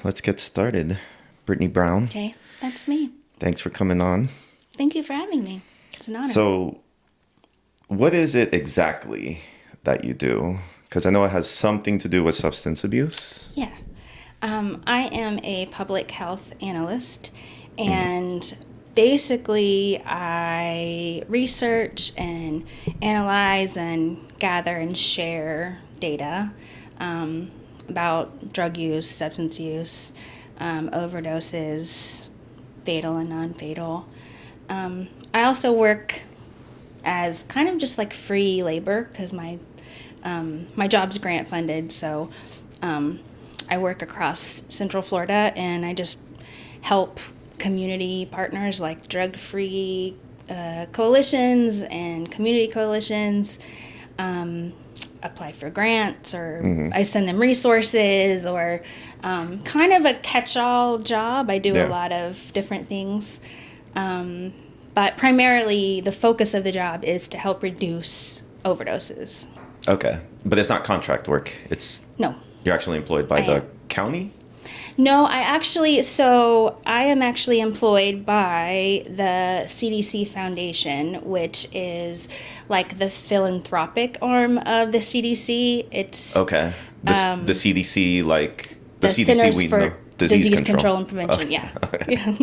let's get started. Brittany Brown, Okay, that's me. thanks for coming on. Thank you for having me. It's an honor. So, what is it exactly that you do? Because I know it has something to do with substance abuse. Yeah. I am a public health analyst, and basically I research and analyze and gather and share data about drug use, substance use, overdoses, fatal and non-fatal. I also work as kind of just like free labor because my job's grant funded, so I work across Central Florida, and I just help community partners like drug-free coalitions and community coalitions apply for grants, or I send them resources, or kind of a catch-all job. I do a lot of different things, but primarily the focus of the job is to help reduce overdoses. Okay, but it's not contract work. It's No. You're actually employed by the county? No, I am actually employed by the CDC Foundation, which is like the philanthropic arm of the CDC. It's okay. The CDC, like the CDC Centers we for know, Disease Control and Prevention. Yeah. Yeah.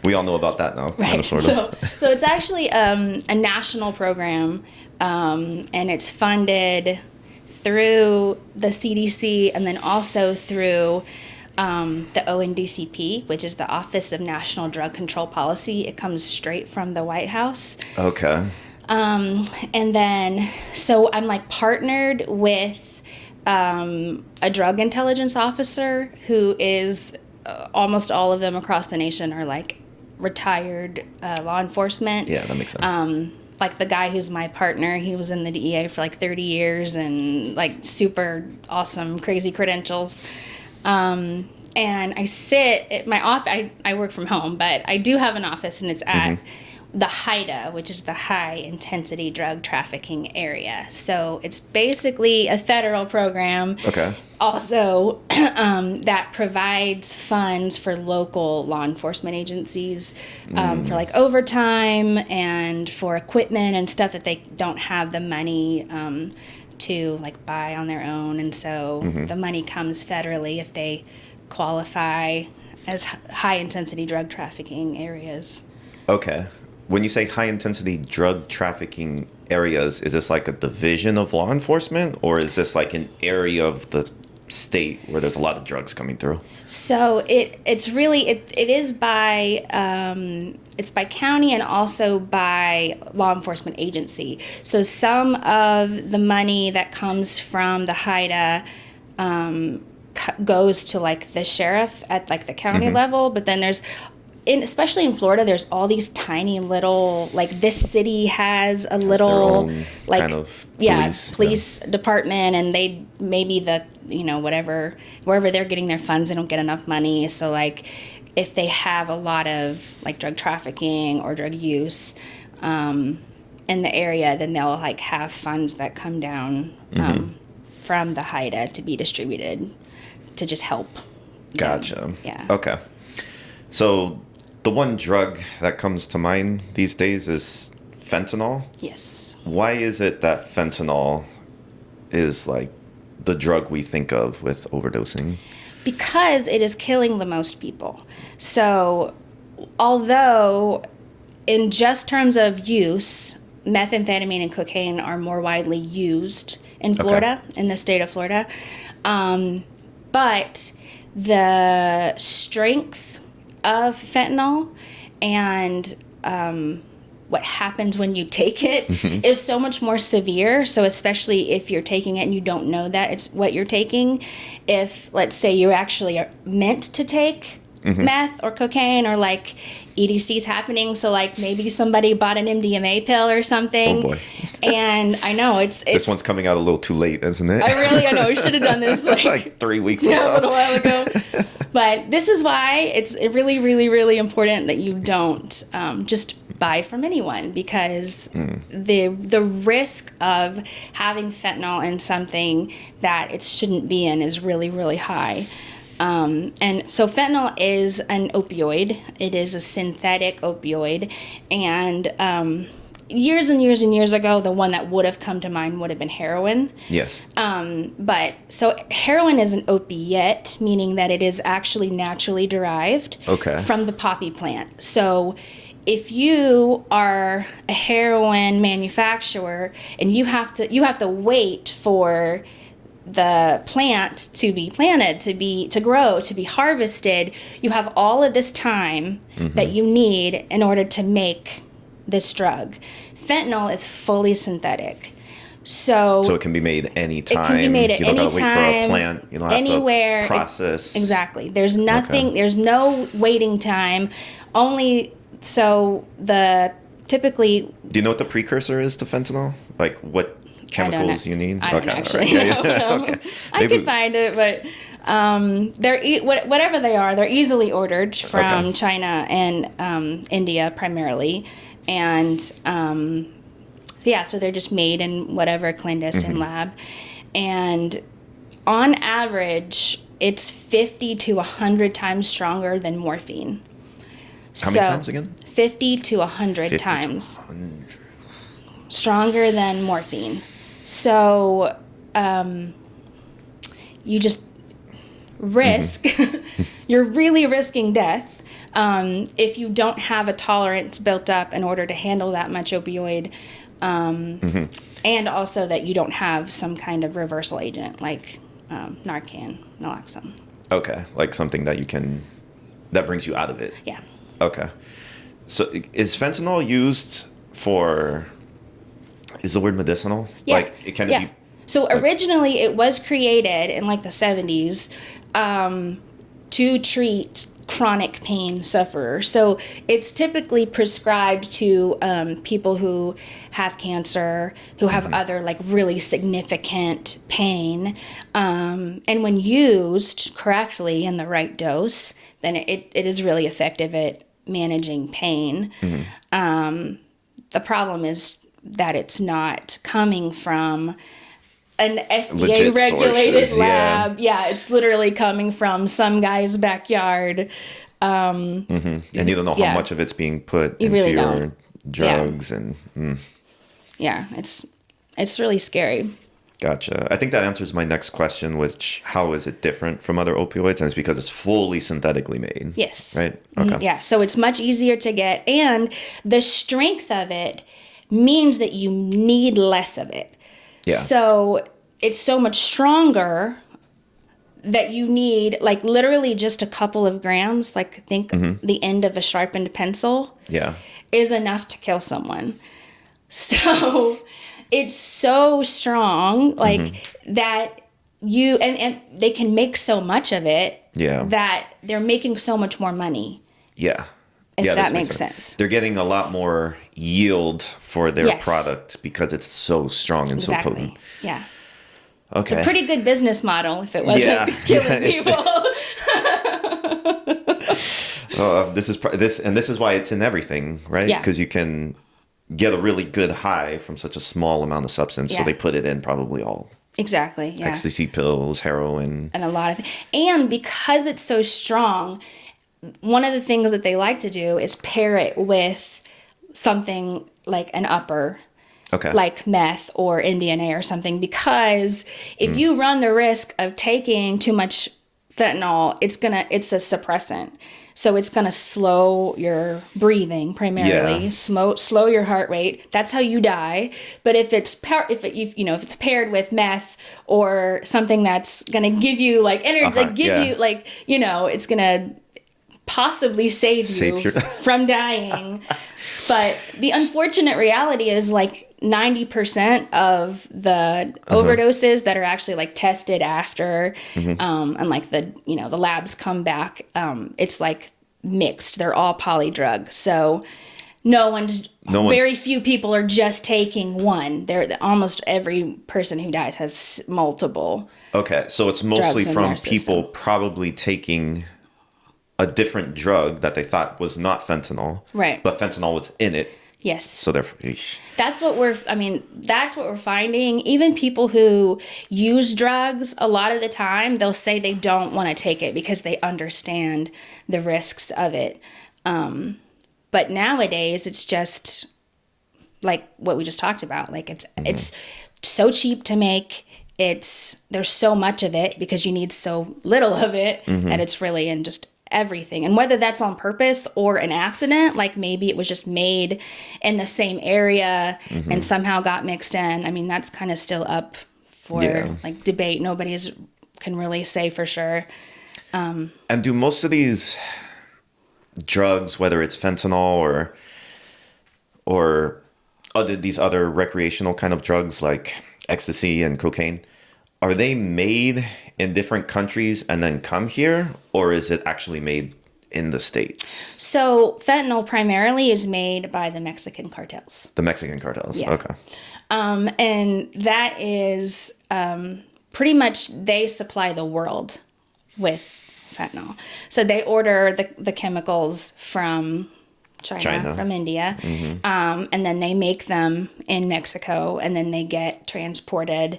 We all know about that now, Right. kind of, sort of. So it's actually a national program, and it's funded through the CDC and then also through the ONDCP, which is the Office of National Drug Control Policy. It comes straight from the White House. Okay. And then, so I'm like partnered with a drug intelligence officer who is, almost all of them across the nation are like retired law enforcement. Yeah, that makes sense. Like the guy who's my partner, he was in the DEA for like 30 years and like super awesome, crazy credentials. And I sit at my office. I work from home, but I do have an office, and it's at the HIDA, which is the High Intensity Drug Trafficking Area. So it's basically a federal program. Okay. Also, that provides funds for local law enforcement agencies for like overtime and for equipment and stuff that they don't have the money to like buy on their own. And so the money comes federally if they qualify as high intensity drug trafficking areas. Okay. When you say high intensity drug trafficking areas, is this like a division of law enforcement, or is this like an area of the state where there's a lot of drugs coming through? So it is by it's by county and also by law enforcement agency. So some of the money that comes from the HIDA goes to like the sheriff at like the county level, but then there's especially in Florida, there's all these tiny little, like this city has a little like kind of police department, and they maybe wherever they're getting their funds, they don't get enough money. So like if they have a lot of like drug trafficking or drug use in the area, then they'll like have funds that come down from the HIDA to be distributed to just help. Gotcha. Yeah. Okay. So the one drug that comes to mind these days is fentanyl. Yes. Why is it that fentanyl is like the drug we think of with overdosing? Because it is killing the most people. So although in just terms of use, methamphetamine and cocaine are more widely used in Florida, in the state of Florida, but the strength of fentanyl and what happens when you take it is so much more severe. So especially if you're taking it and you don't know that it's what you're taking, if let's say you actually are meant to take meth or cocaine, or like EDC's happening, so like maybe somebody bought an MDMA pill or something. Oh boy. And I know it's this one's coming out a little too late, isn't it? I know we should have done this like 3 weeks ago. Yeah, a little while ago. But this is why it's really, really, really important that you don't just buy from anyone, because the risk of having fentanyl in something that it shouldn't be in is really, really high. And so fentanyl is an opioid. It is a synthetic opioid. And years and years and years ago, the one that would have come to mind would have been heroin. Yes. But so heroin is an opiate, meaning that it is actually naturally derived from the poppy plant. So if you are a heroin manufacturer and you have to wait for the plant to be planted, to grow, to be harvested, you have all of this time that you need in order to make this drug. Fentanyl is fully synthetic. So it can be made anytime. It can be made at you don't any gotta wait time, for a plant. You don't anywhere. have to process. Exactly. There's nothing, there's no waiting time. Only, so typically... Do you know what the precursor is to fentanyl? Like what chemicals you need? I don't actually know. Okay. I could find it, but they're whatever they are, they're easily ordered from China and India primarily, and so they're just made in whatever clandestine lab, and on average, it's 50 to 100 times stronger than morphine. How many times again? 50 to 100 times. 100. Stronger than morphine. So you just risk, you're really risking death if you don't have a tolerance built up in order to handle that much opioid, and also that you don't have some kind of reversal agent like Narcan, naloxone. Okay, like something that brings you out of it. Yeah. Okay. So is fentanyl used for... Is the word medicinal? Yeah. Like, it can be... So originally it was created in like the 70s to treat chronic pain sufferers. So it's typically prescribed to people who have cancer, who have other like really significant pain. And when used correctly in the right dose, then it is really effective at managing pain. The problem is that it's not coming from an FDA-regulated lab. Yeah, it's literally coming from some guy's backyard. And you don't know how much of it's being put into really your drugs. Yeah, it's really scary. Gotcha. I think that answers my next question, which how is it different from other opioids? And it's because it's fully synthetically made. Yes. Right? Okay. Yeah, so it's much easier to get. And the strength of it means that you need less of it. Yeah. So it's so much stronger that you need like literally just a couple of grams, like think the end of a sharpened pencil is enough to kill someone. So it's so strong, like that you, and they can make so much of it that they're making so much more money. Yeah. If that makes sense. They're getting a lot more yield for their product because it's so strong and so potent. Yeah. Okay. It's a pretty good business model if it wasn't killing people. This is why it's in everything, right? Because you can get a really good high from such a small amount of substance. So they put it in probably all. Exactly. Yeah. Ecstasy pills, heroin. And a lot of things. And because it's so strong, one of the things that they like to do is pair it with something like an upper. Okay. Like meth or MDMA or something, because if you run the risk of taking too much fentanyl, it's a suppressant. So it's gonna slow your breathing primarily, slow your heart rate. That's how you die. But if it's paired with meth or something that's gonna give you like energy, it's gonna possibly save you from dying. But the unfortunate reality is like 90% of the overdoses that are actually like tested after and like the labs come back, it's like mixed. They're all poly drugs. So very few people are just taking one. Almost every person who dies has multiple. Okay, so it's mostly from people probably taking a different drug that they thought was not fentanyl. Right. But fentanyl was in it. Yes. So they're That's what we're finding. Even people who use drugs, a lot of the time, they'll say they don't want to take it because they understand the risks of it. But nowadays, it's just like what we just talked about. Like it's so cheap to make. There's so much of it because you need so little of it that it's really in just everything. And whether that's on purpose or an accident, like maybe it was just made in the same area and somehow got mixed in. I mean, that's kind of still up for like debate. Nobody can really say for sure. And do most of these drugs, whether it's fentanyl or these other recreational kind of drugs like ecstasy and cocaine, are they made in different countries and then come here, or is it actually made in the States? So fentanyl primarily is made by the Mexican cartels. The Mexican cartels, Yeah. okay. And that is pretty much they supply the world with fentanyl. So they order the chemicals from China, from India, and then they make them in Mexico, and then they get transported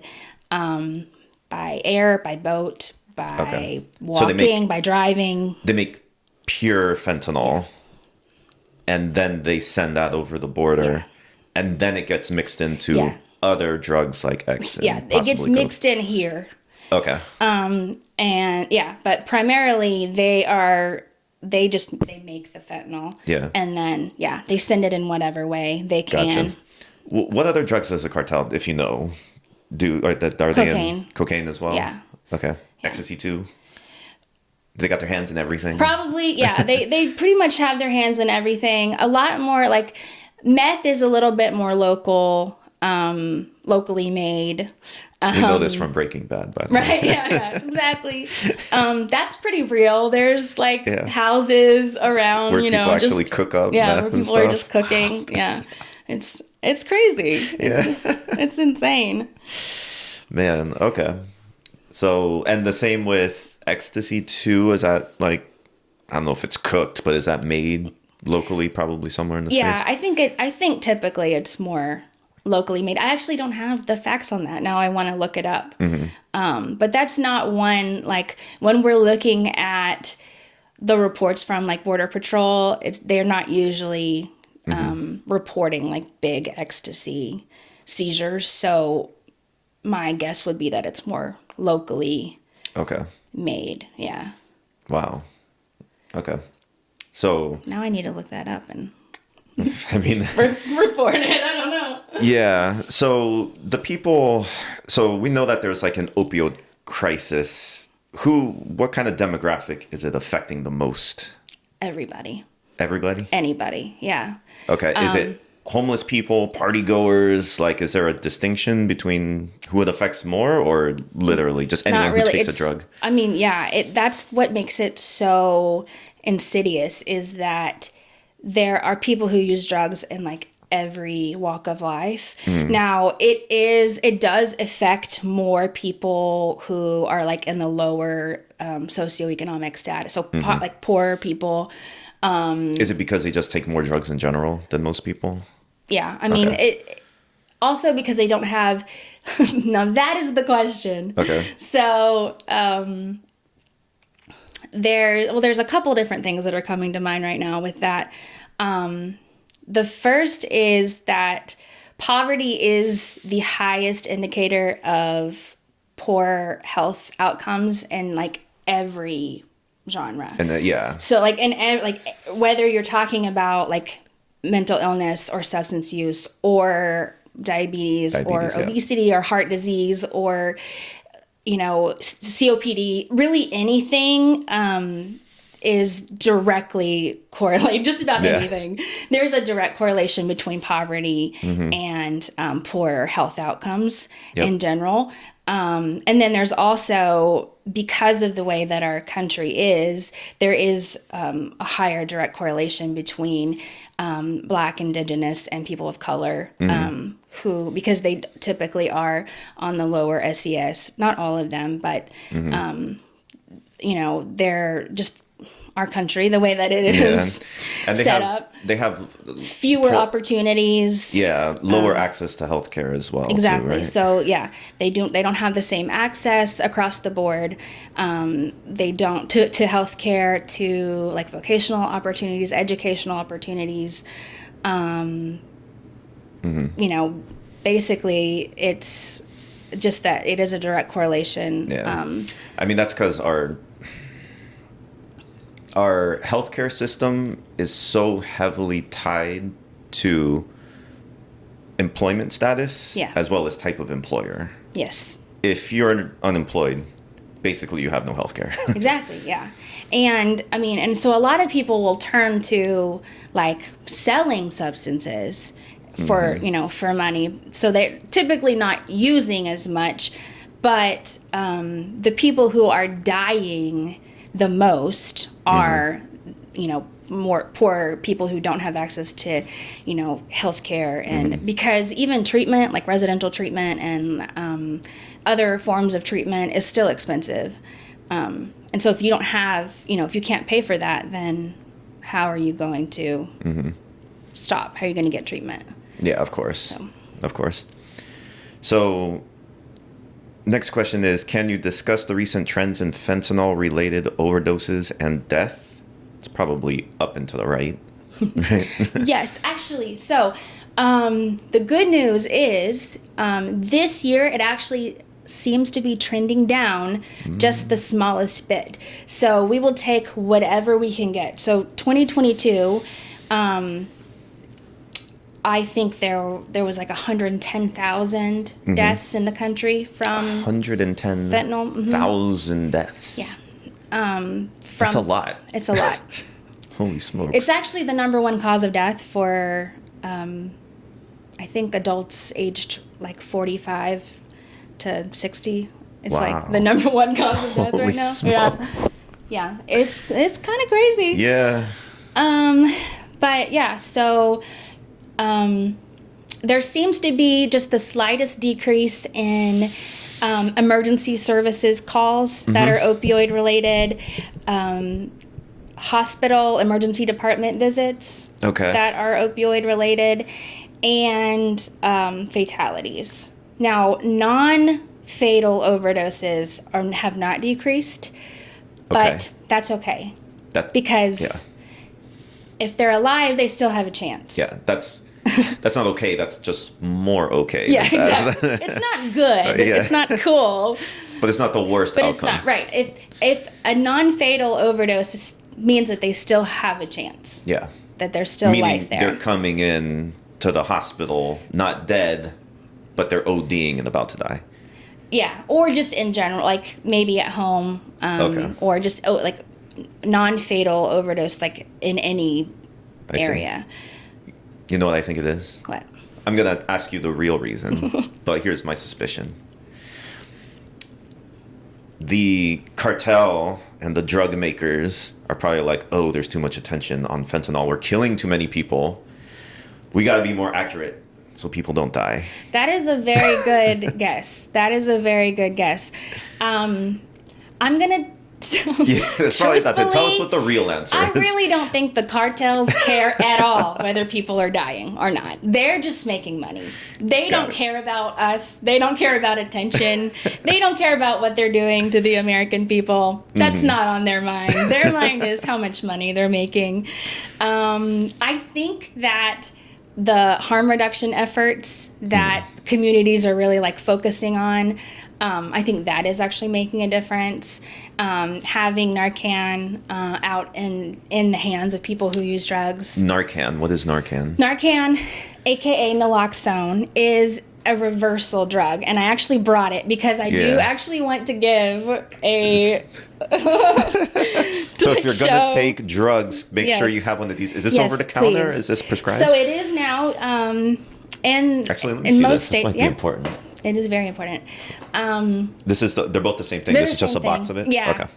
by air, by boat, by walking, by driving. They make pure fentanyl, and then they send that over the border, and then it gets mixed into other drugs like X. Yeah, it gets mixed in here. Okay. But primarily they make the fentanyl. Yeah. And then, they send it in whatever way they can. Gotcha. What other drugs does the cartel, if you know, do? Are Cocaine. they in cocaine as well? Yeah. Okay. Yeah. Ecstasy too? They got their hands in everything? Probably, yeah. They pretty much have their hands in everything. A lot more, like, meth is a little bit more locally made. We know this from Breaking Bad, by the way. Right, yeah, exactly. That's pretty real. There's like houses around, where people actually cook up meth where people are just cooking. Yeah, it's crazy. It's insane. Man, okay. So, and the same with ecstasy too. Is that like, I don't know if it's cooked, but is that made locally, probably somewhere in the States? Yeah, I think typically it's more locally made. I actually don't have the facts on that. Now I want to look it up. But that's not one, like when we're looking at the reports from like Border Patrol, they're not usually reporting like big ecstasy seizures. So my guess would be that it's more locally made. Yeah. Wow. Okay. So now I need to look that up and I mean, report it. I don't know. Yeah. So so we know that there's like an opioid crisis. What kind of demographic is it affecting the most? Everybody. Everybody? Anybody. Yeah. Okay. Is it homeless people, party goers? Like, is there a distinction between who it affects more, or literally just anyone who takes a drug? I mean, that's what makes it so insidious, is that there are people who use drugs in like every walk of life. Now it does affect more people who are like in the lower socioeconomic status. So like poorer people. Is it because they just take more drugs in general than most people? Yeah. I mean, it also because they don't have, now that is the question. Okay. So, there's a couple different things that are coming to mind right now with that. The first is that poverty is the highest indicator of poor health outcomes in like every genre. And So like whether you're talking about like mental illness or substance use or diabetes or obesity or heart disease or COPD, really anything is directly correlated, just about anything. There's a direct correlation between poverty and poor health outcomes in general. And then there's also, because of the way that our country is, there is a higher direct correlation between Black, Indigenous, and people of color who, because they typically are on the lower SES, not all of them, but, they're just our country, the way that it is and set up. They have fewer opportunities. Yeah, lower access to healthcare as well. Exactly. Too, right? So yeah, they don't have the same access across the board. They don't to healthcare, to like vocational opportunities, educational opportunities. You know, basically, it's just that it is a direct correlation. Yeah. I mean, that's because our healthcare system is so heavily tied to employment status as well as type of employer. Yes. If you're unemployed, basically you have no healthcare. Exactly, yeah. And I mean, and so a lot of people will turn to like selling substances for, you know, for money. So they're typically not using as much, but the people who are dying the most are, you know, more poor people who don't have access to, you know, healthcare. And because even treatment, like residential treatment and other forms of treatment is still expensive. And so if you don't have, you know, if you can't pay for that, then how are you going to stop? How are you going to get treatment? Yeah, of course. Of course. So next question is, can you discuss the recent trends in fentanyl-related overdoses and death? It's probably up and to the right. Yes, actually. So the good news is this year it actually seems to be trending down just the smallest bit. So we will take whatever we can get. So 2022, I think there was like 110,000 deaths in the country from 110,000 deaths. Yeah. That's a lot. It's a lot. Holy smokes. It's actually the number one cause of death for, I think, adults aged like 45 to 60. It's like the number one cause of death right now. Smokes. Yeah. It's kind of crazy. Yeah. But yeah, so there seems to be just the slightest decrease in emergency services calls that are opioid related, hospital emergency department visits that are opioid related, and fatalities. Now, non-fatal overdoses have not decreased, but that's okay. Because if they're alive, they still have a chance. Yeah, that's not okay. That's just more okay. Yeah, exactly. It's not good. It's not cool. But it's not the worst outcome. But it's not, right. If a non-fatal overdose means that they still have a chance. Yeah. That there's still life there. They're coming in to the hospital, not dead, but they're ODing and about to die. Yeah, or just in general, like maybe at home, or just like non-fatal overdose, like in any area. You know what I think it is? What? I'm going to ask you the real reason, but here's my suspicion. The cartel and the drug makers are probably like, oh, there's too much attention on fentanyl. We're killing too many people. We got to be more accurate so people don't die. That is a very good guess. That is a very good guess. I'm going to... that's probably nothing. Tell us what the real answer is. I really don't think the cartels care at all whether people are dying or not. They're just making money. They don't care about us. They don't care about attention. They don't care about what they're doing to the American people. That's not on their mind. Their mind is how much money they're making. I think that the harm reduction efforts that communities are really like focusing on, I think that is actually making a difference. Having Narcan out in the hands of people who use drugs. Narcan, what is Narcan? Narcan, aka naloxone, is a reversal drug, and I actually brought it because I do actually want to give a... So if you're going to take drugs, make sure you have one of these. Is this over the counter? Is this prescribed? So it is now Actually, let me in see most this. states. This might be important. It is very important. This is they're both the same thing. This is just a box of it? Yeah. Okay.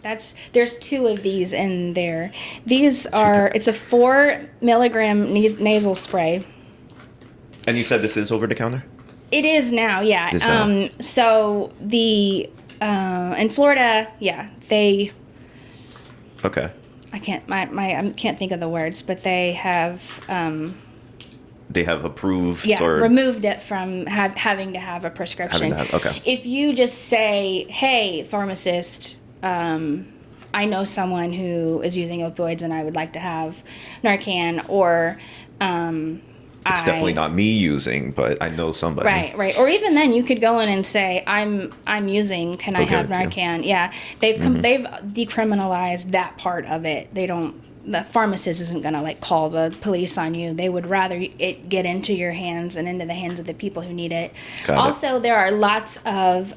There's two of these in there. These are, it's a 4 milligram nasal spray. And you said this is over the counter? It is now, yeah. It is now. So the in Florida, they. Okay. I can't think of the words, but they have approved or or removed it from having to have a prescription. okay. If you just say, hey, pharmacist, I know someone who is using opioids and I would like to have Narcan, or it's definitely not me using, but I know somebody. Right. Or even then, you could go in and say, I'm using. Can I have Narcan? Yeah, they've decriminalized that part of it. They don't. The pharmacist isn't going to like call the police on you. They would rather it get into your hands and into the hands of the people who need it. Also, there are lots of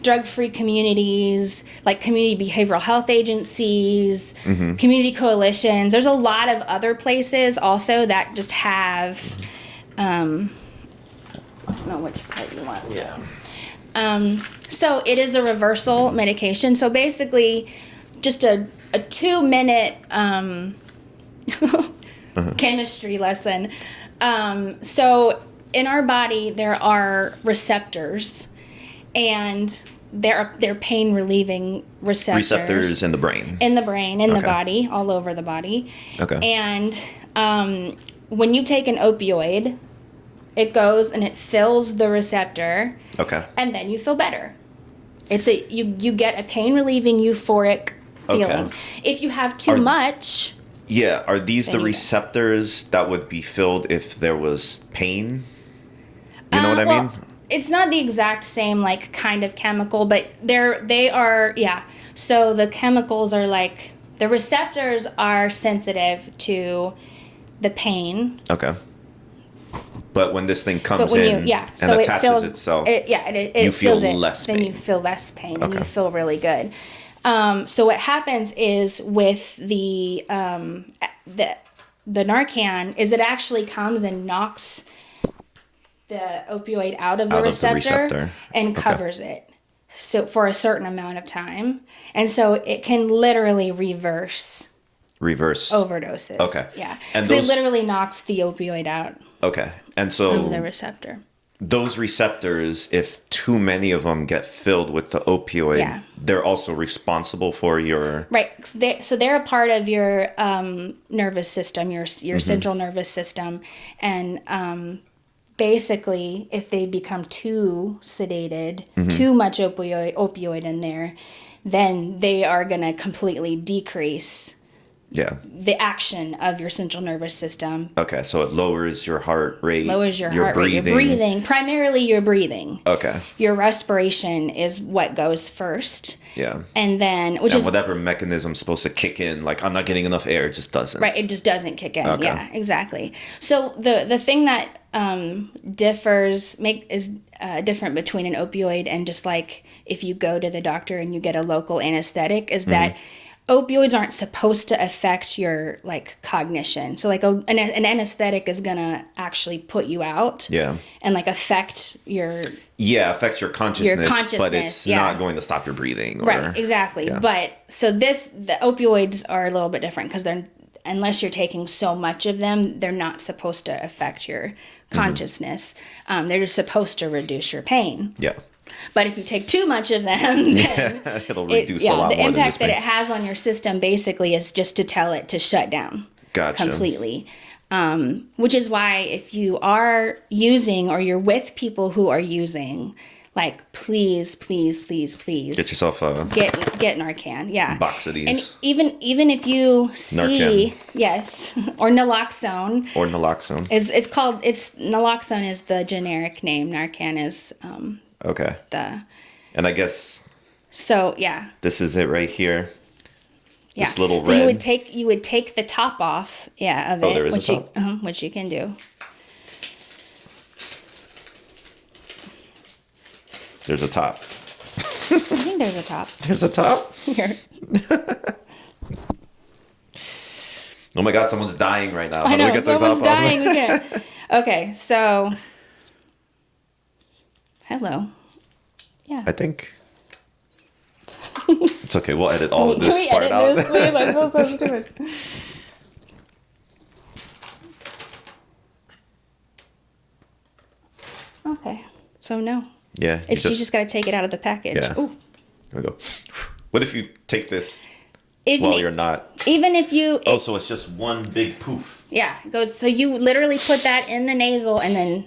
drug-free communities, like community behavioral health agencies, community coalitions. There's a lot of other places also that just have, I don't know which part you want. Yeah. So it is a reversal medication. So basically, just a 2-minute chemistry lesson. So in our body, there are receptors, and they're pain relieving receptors. Receptors in the brain. In the brain, in the body, all over the body. Okay. And when you take an opioid, it goes and it fills the receptor. Okay. And then you feel better. You get a pain relieving euphoric feeling. Okay. If you have too much. Yeah, are these the receptors that would be filled if there was pain? You know what I mean? It's not the exact same like kind of chemical, but they are. So the chemicals are like, the receptors are sensitive to the pain. Okay. But when this thing comes in and so attaches itself, it feel feels it, less pain. Then you feel less pain, and you feel really good. So what happens is with the Narcan is it actually comes and knocks the opioid out of the receptor and covers it, so for a certain amount of time, and so it can literally reverse overdoses. Okay. Yeah. And so it literally knocks the opioid out. Okay. And so of the receptor. Those receptors, if too many of them get filled with the opioid, they're also responsible for your... Right. So they're a part of your nervous system, your central nervous system. And basically, if they become too sedated, too much opioid in there, then they are going to completely decrease the action of your central nervous system. Okay, so it lowers your heart rate. Your breathing. Primarily your breathing. Okay. Your respiration is what goes first. Yeah. And then, whatever mechanism's supposed to kick in, like I'm not getting enough air, it just doesn't. Right, it just doesn't kick in. Okay. Yeah, exactly. So the thing that is different between an opioid and just like if you go to the doctor and you get a local anesthetic is that opioids aren't supposed to affect your like cognition. So like an anesthetic is gonna actually put you out. Yeah. And like affect your affects your consciousness, but it's not going to stop your breathing. Right. Exactly. Yeah. But so the opioids are a little bit different because unless you're taking so much of them, they're not supposed to affect your consciousness. They're just supposed to reduce your pain. Yeah. But if you take too much of them, then it'll reduce a lot more. The impact that it has on your system basically is just to tell it to shut down completely. Which is why if you are using or you're with people who are using, like please get yourself get Narcan, box of these. And even if you see Narcan. or naloxone it's called naloxone is the generic name. Narcan is okay. And I guess so. Yeah. This is it right here. This little so red. you would take the top off. Yeah. Of it. There is which a top. Which you can do. There's a top. I think there's a top. There's a top? Here. Oh my God, someone's dying right now. I know, someone's dying. Okay, so... Hello. Yeah. I think... It's okay, we'll edit all of this part out. Please? I feel so stupid. Okay, so no. Yeah. You just got to take it out of the package. Yeah. Ooh. There we go. What if you take this while you're not. Even if you... Oh, so it's just one big poof. Yeah, it goes. So you literally put that in the nasal and then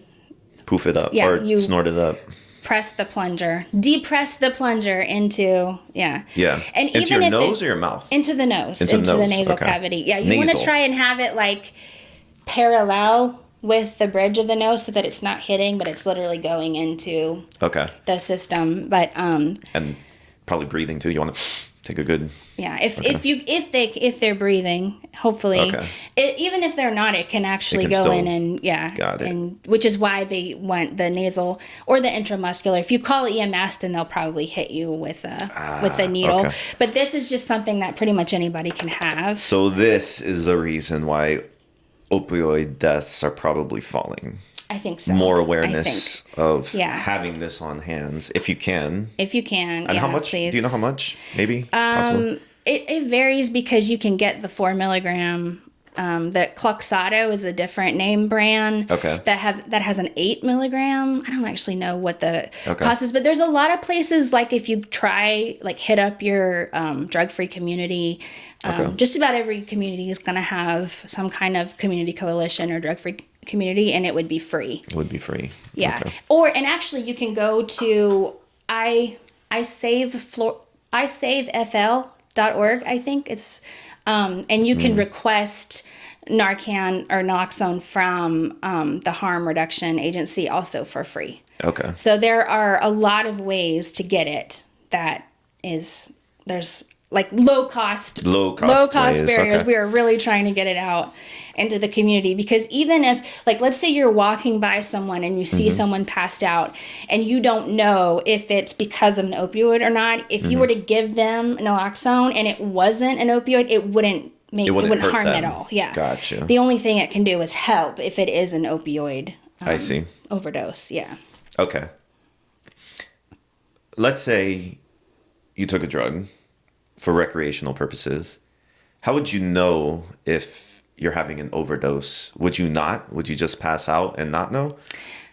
Poof it up, Yeah, or you- snort it up. press the plunger, depress the plunger into, Yeah. And Into even your if nose or your mouth? into the nose, Into the the nose, nasal okay. cavity. Yeah, you want to Nasal. try and have it like parallel with the bridge of the nose so that it's not hitting, but it's literally going into Okay. the system. But And probably breathing too. You want to take a good. yeah, if they're breathing, hopefully, Okay. Even if they're not, it can actually can go still- in and Got it. and which is why they want the nasal or the intramuscular. If you call EMS, then they'll probably hit you with a needle. okay. But this is just something that pretty much anybody can have. So this is the reason why opioid deaths are probably falling. I think so. More I awareness think. of Yeah. having this on hands, if you can. If you can, And how much? Please. Do you know how much? Maybe. Possible? It varies because you can get the 4 milligram. The Cloxato is a different name brand. Okay. That has an 8 milligram. I don't actually know what the Okay. cost is, but there's a lot of places like if you try hit up your drug-free community. Okay. Just about every community is going to have some kind of community coalition or drug-free community, and it would be free. It would be free. Yeah. Okay. And actually you can go to isavefl.org, I think it's and you can request Narcan or naloxone from the Harm Reduction Agency also for free. Okay. So there are a lot of ways to get it there's like low cost ways, barriers. okay. We are really trying to get it out into the community because even if let's say you're walking by someone and you see Mm-hmm. someone passed out and you don't know if it's because of an opioid or not, if Mm-hmm. you were to give them naloxone and it wasn't an opioid, it wouldn't hurt harm them. at all. Yeah. Gotcha. The only thing it can do is help if it is an opioid I see. overdose. Yeah. Okay. Let's say you took a drug for recreational purposes. How would you know if you're having an overdose? Would you not? Would you just pass out and not know?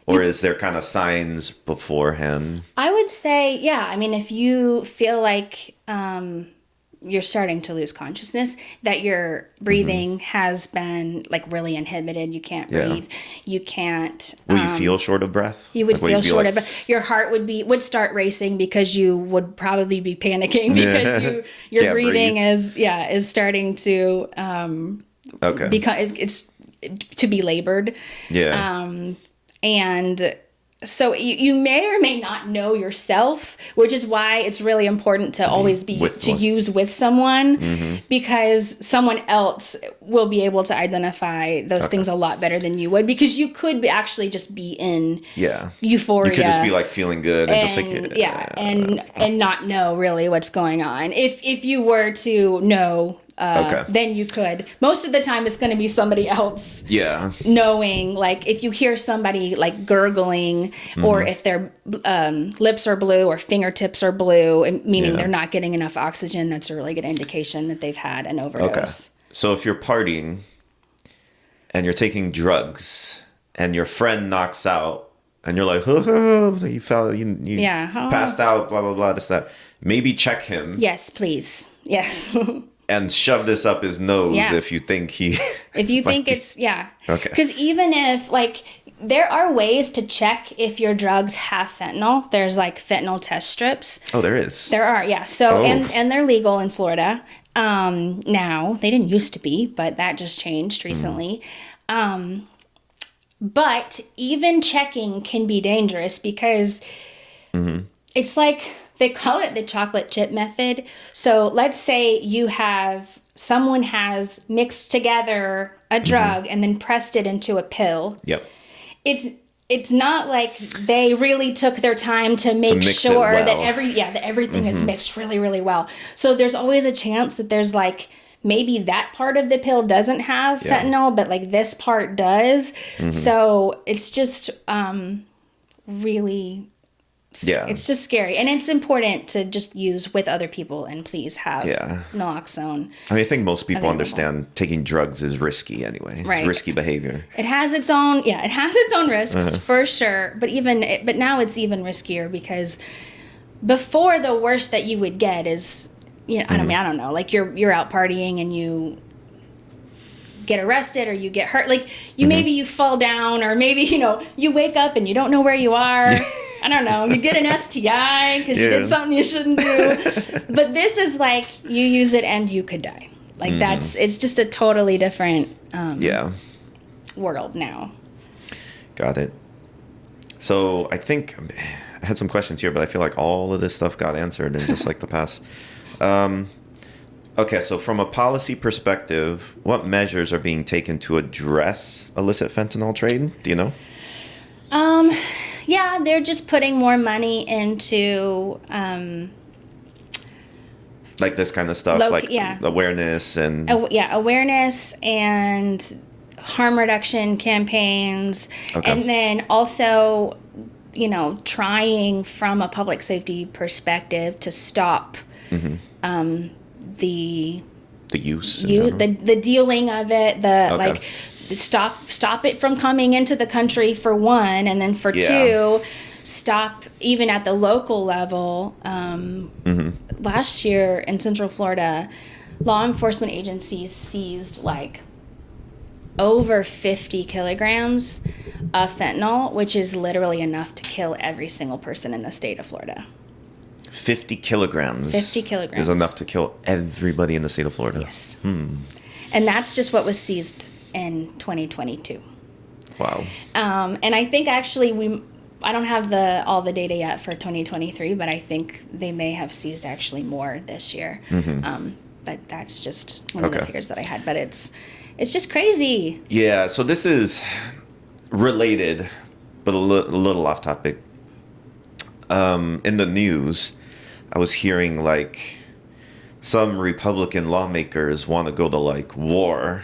Or is there kind of signs beforehand? I would say, yeah. I mean, if you feel like you're starting to lose consciousness, that your breathing has been really inhibited, you can't Yeah. breathe, you can't. Will you feel short of breath? You would Like, will feel be short like- of breath. Your heart would start racing because you would probably be panicking because your Can't breathing breathe. is starting to Okay. it's to be labored. Yeah. And so you may or may not know yourself, which is why it's really important to always be use with someone because someone else will be able to identify those things a lot better than you would because you could actually just be in Yeah. euphoria. You could just be feeling good and just and not know really what's going on. If you were to know, then you could. Most of the time, it's going to be somebody else. Yeah. Knowing, if you hear somebody gurgling, or if their lips are blue or fingertips are blue, meaning they're not getting enough oxygen, that's a really good indication that they've had an overdose. Okay. So if you're partying and you're taking drugs and your friend knocks out and you're like, oh, you fell, you passed out, blah, blah, blah, this, that. Maybe check him. Yes, please. Yes. And shove this up his nose if you think he... If you think it's... Yeah. Okay. Because even if, there are ways to check if your drugs have fentanyl. There's, fentanyl test strips. Oh, there is? There are, yeah. So, and they're legal in Florida now. They didn't used to be, but that just changed recently. But even checking can be dangerous because it's they call it the chocolate chip method. So let's say someone has mixed together a drug and then pressed it into a pill. Yep. It's not like they really took their time to make sure that everything is mixed really, really well. So there's always a chance that there's maybe that part of the pill doesn't have fentanyl, but this part does. So it's just really... Yeah. It's just scary. And it's important to just use with other people and please have naloxone. I think most people understand taking drugs is risky anyway. Right. It's risky behavior. It has its own risks for sure. But now it's even riskier because before the worst that you would get is you know, I don't know, like you're out partying and you get arrested or you get hurt, like you maybe you fall down, or maybe, you know, you wake up and you don't know where you are. I don't know, you get an STI because you did something you shouldn't do. But this is like, you use it and you could die. Like it's just a totally different world now. Got it. So I think I had some questions here, but I feel like all of this stuff got answered in just like the past. Okay, so from a policy perspective, what measures are being taken to address illicit fentanyl trade? Do you know? Yeah, they're just putting more money into like this kind of stuff, awareness and awareness and harm reduction campaigns, and then also, you know, trying from a public safety perspective to stop the use, the dealing of it, like stop it from coming into the country, for one, and then for two, stop even at the local level. Last year in Central Florida, law enforcement agencies seized like over 50 kilograms of fentanyl, which is literally enough to kill every single person in the state of Florida. 50 kilograms. 50 kilograms is enough to kill everybody in the state of Florida. Yes. And that's just what was seized in 2022. Wow. And I think actually I don't have all the data yet for 2023, but I think they may have seized actually more this year. But that's just one of the figures that I had. But it's just crazy. Yeah. So this is related, but a little off topic. In the news, I was hearing like some Republican lawmakers want to go to like war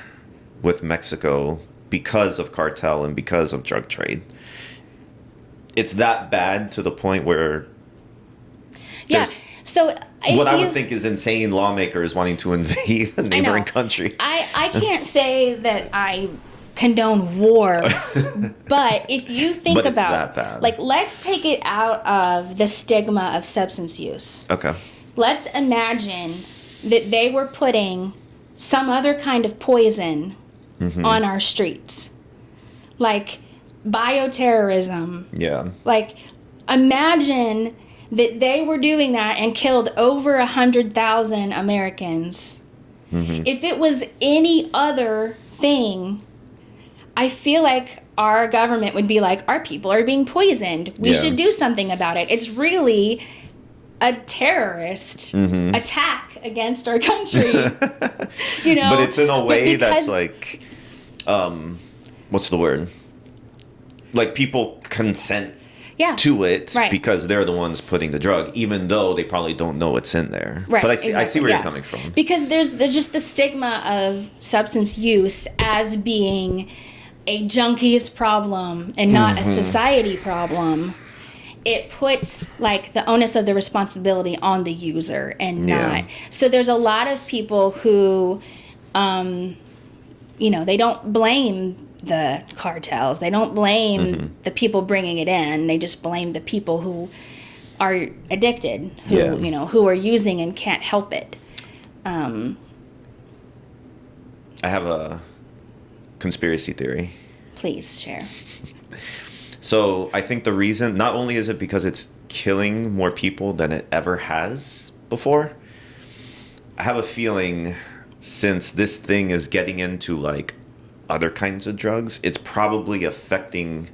with Mexico because of cartel and because of drug trade. It's that bad to the point where so what I would think is insane lawmakers wanting to invade a neighboring country. I can't say that I condone war, but if you think about, like, let's take it out of the stigma of substance use. Okay. Let's imagine that they were putting some other kind of poison on our streets, like bioterrorism. Yeah. Like, imagine that they were doing that and killed over 100,000 Americans. If it was any other thing, I feel like our government would be like, our people are being poisoned. We should do something about it. It's really a terrorist attack against our country. You know? But it's in a way that's like, what's the word? Like, people consent to it because they're the ones putting the drug, even though they probably don't know what's in there. Right, but I see where you're coming from. Because there's just the stigma of substance use as being a junkie's problem and not a society problem. It puts like the onus of the responsibility on the user and not. So there's a lot of people who, you know, they don't blame the cartels. They don't blame the people bringing it in. They just blame the people who are addicted, who you know, who are using and can't help it. I have a conspiracy theory. Please share. So I think the reason, not only is it because it's killing more people than it ever has before, I have a feeling since this thing is getting into like other kinds of drugs, it's probably affecting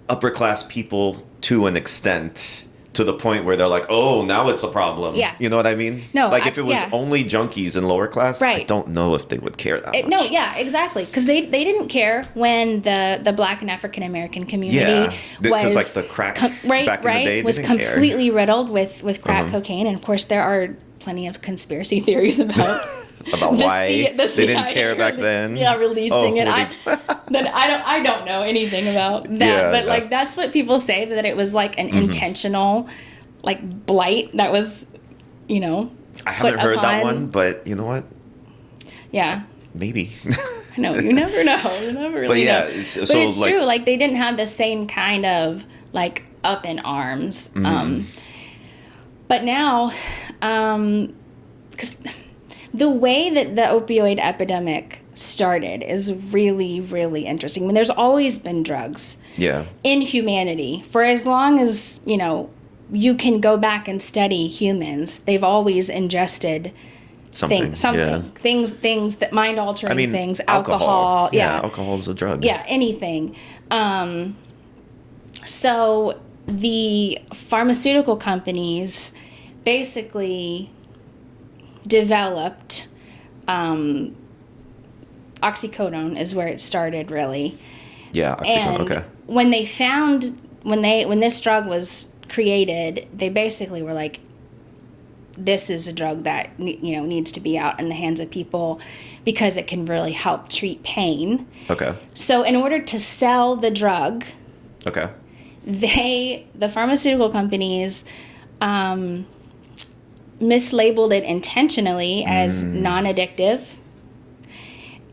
upper class people to an extent, to the point where they're like, oh, now it's a problem. Yeah. You know what I mean? No. Like, if it was only junkies in lower class, I don't know if they would care that much. No, yeah, exactly. Because they didn't care when the Black and African American community was... like the crack back in the day, was completely riddled with crack cocaine. And of course, there are plenty of conspiracy theories about... about why they didn't care back then. Yeah, releasing it. I don't know anything about that, but like that's what people say, that it was like an intentional like blight that was, you know, I haven't heard that one, but you know what? Yeah. Maybe. I know, you never know. You never really know. But it's like, true, like they didn't have the same kind of like up in arms. But now, because the way that the opioid epidemic started is really, really interesting. I mean, there's always been drugs in humanity. For as long as, you can go back and study humans, they've always ingested something. Things that mind-altering things, alcohol. Yeah, alcohol is a drug. Yeah, anything. So the pharmaceutical companies basically developed oxycodone is where it started, really. Yeah, oxycodone. And okay. when this drug was created, they basically were like, this is a drug that needs to be out in the hands of people because it can really help treat pain. Okay. So in order to sell the drug, okay, the pharmaceutical companies mislabeled it intentionally as non-addictive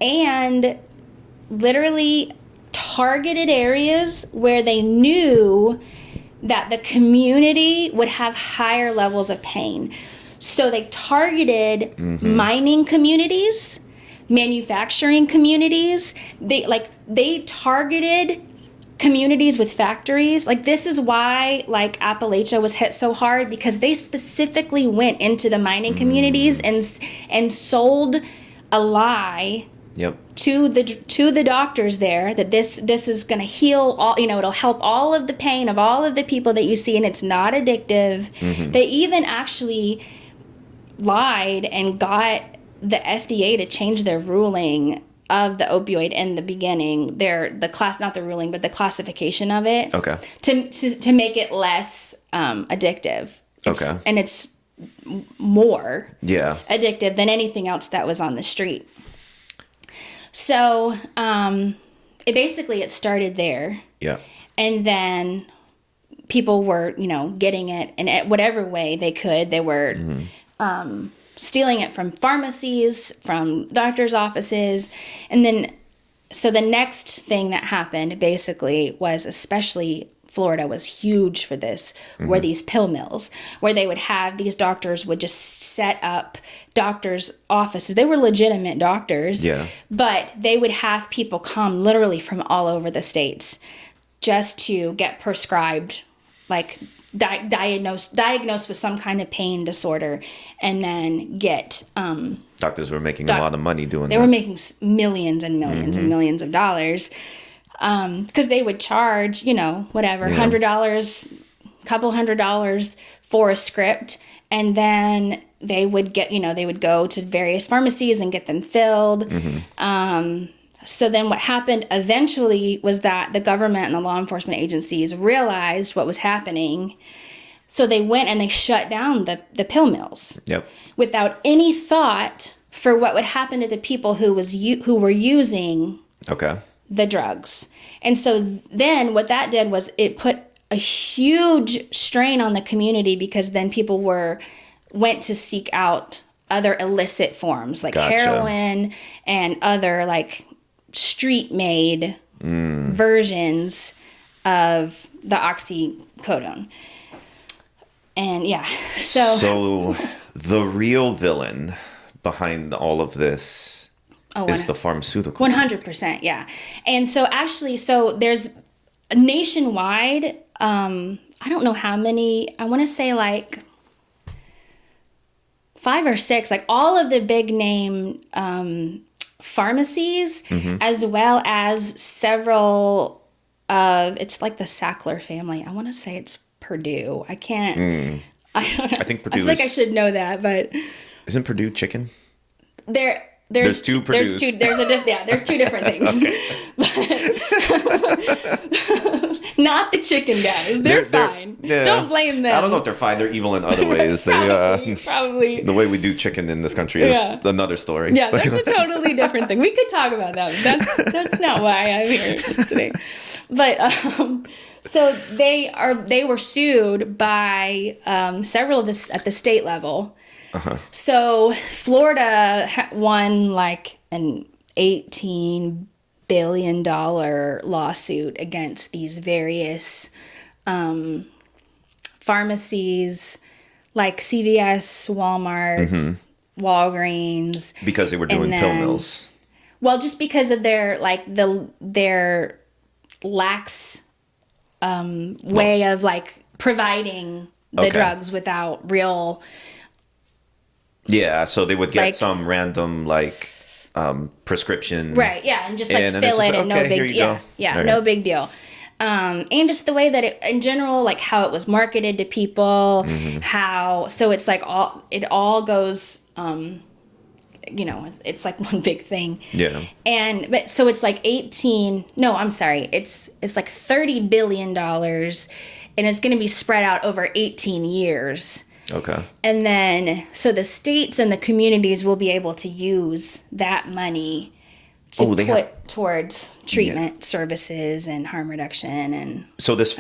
and literally targeted areas where they knew that the community would have higher levels of pain. So they targeted mining communities, manufacturing communities. They targeted communities with factories. Like, this is why Appalachia was hit so hard, because they specifically went into the mining communities and sold a lie to the doctors there that this is going to heal all, it'll help all of the pain of all of the people that you see, and it's not addictive. They even actually lied and got the FDA to change their ruling of the opioid in the beginning. Not the ruling, but the classification of it. Okay. To make it less addictive. And it's more addictive than anything else that was on the street. So it started there. Yeah. And then people were, getting it in whatever way they could. They were stealing it from pharmacies, from doctors' offices. And then, so the next thing that happened basically was, especially Florida was huge for this, were these pill mills, where these doctors would just set up doctors' offices. They were legitimate doctors, but they would have people come literally from all over the states just to get prescribed, diagnosed with some kind of pain disorder, and then get... doctors were making a lot of money doing that. They were making millions and millions and millions of dollars. Because they would charge, whatever, $100, couple $100 for a script, and then they would they would go to various pharmacies and get them filled. So then what happened eventually was that the government and the law enforcement agencies realized what was happening. So they went and they shut down the pill mills without any thought for what would happen to the people who were using the drugs. And so then what that did was it put a huge strain on the community, because then people went to seek out other illicit forms like heroin and other street made versions of the oxycodone. And so the real villain behind all of this is the pharmaceutical. 100%, yeah. And so actually, there's nationwide, I don't know how many, I want to say 5 or 6, all of the big name pharmacies, as well as several of, it's like the Sackler family. I want to say it's Purdue. I can't, I don't know. I think Purdue I feel like I should know that, but. Isn't Purdue chicken? There's two Purdues. There's two different things. Not the chicken guys. They're fine. Don't blame them. I don't know if they're fine. They're evil in other ways. Probably. The way we do chicken in this country is another story. Yeah, that's a totally different thing. We could talk about that. That's not why I'm here today. But so they were sued by several of this at the state level. So Florida won an $18 billion lawsuit against these various pharmacies, like CVS, Walmart, Walgreens. Because they were doing pill mills. Well, just because of their their lax way of like providing the drugs without real. Yeah, so they would get like, some random like prescription. Right, yeah, and just like and fill just it and no big deal. Yeah, no big deal. And just the way that it, in general, like how it was marketed to people, so it's like it all goes, it's like one big thing. Yeah. But so it's like it's like $30 billion, and it's going to be spread out over 18 years. Okay. And then, so the states and the communities will be able to use that money to put towards treatment services and harm reduction. And so these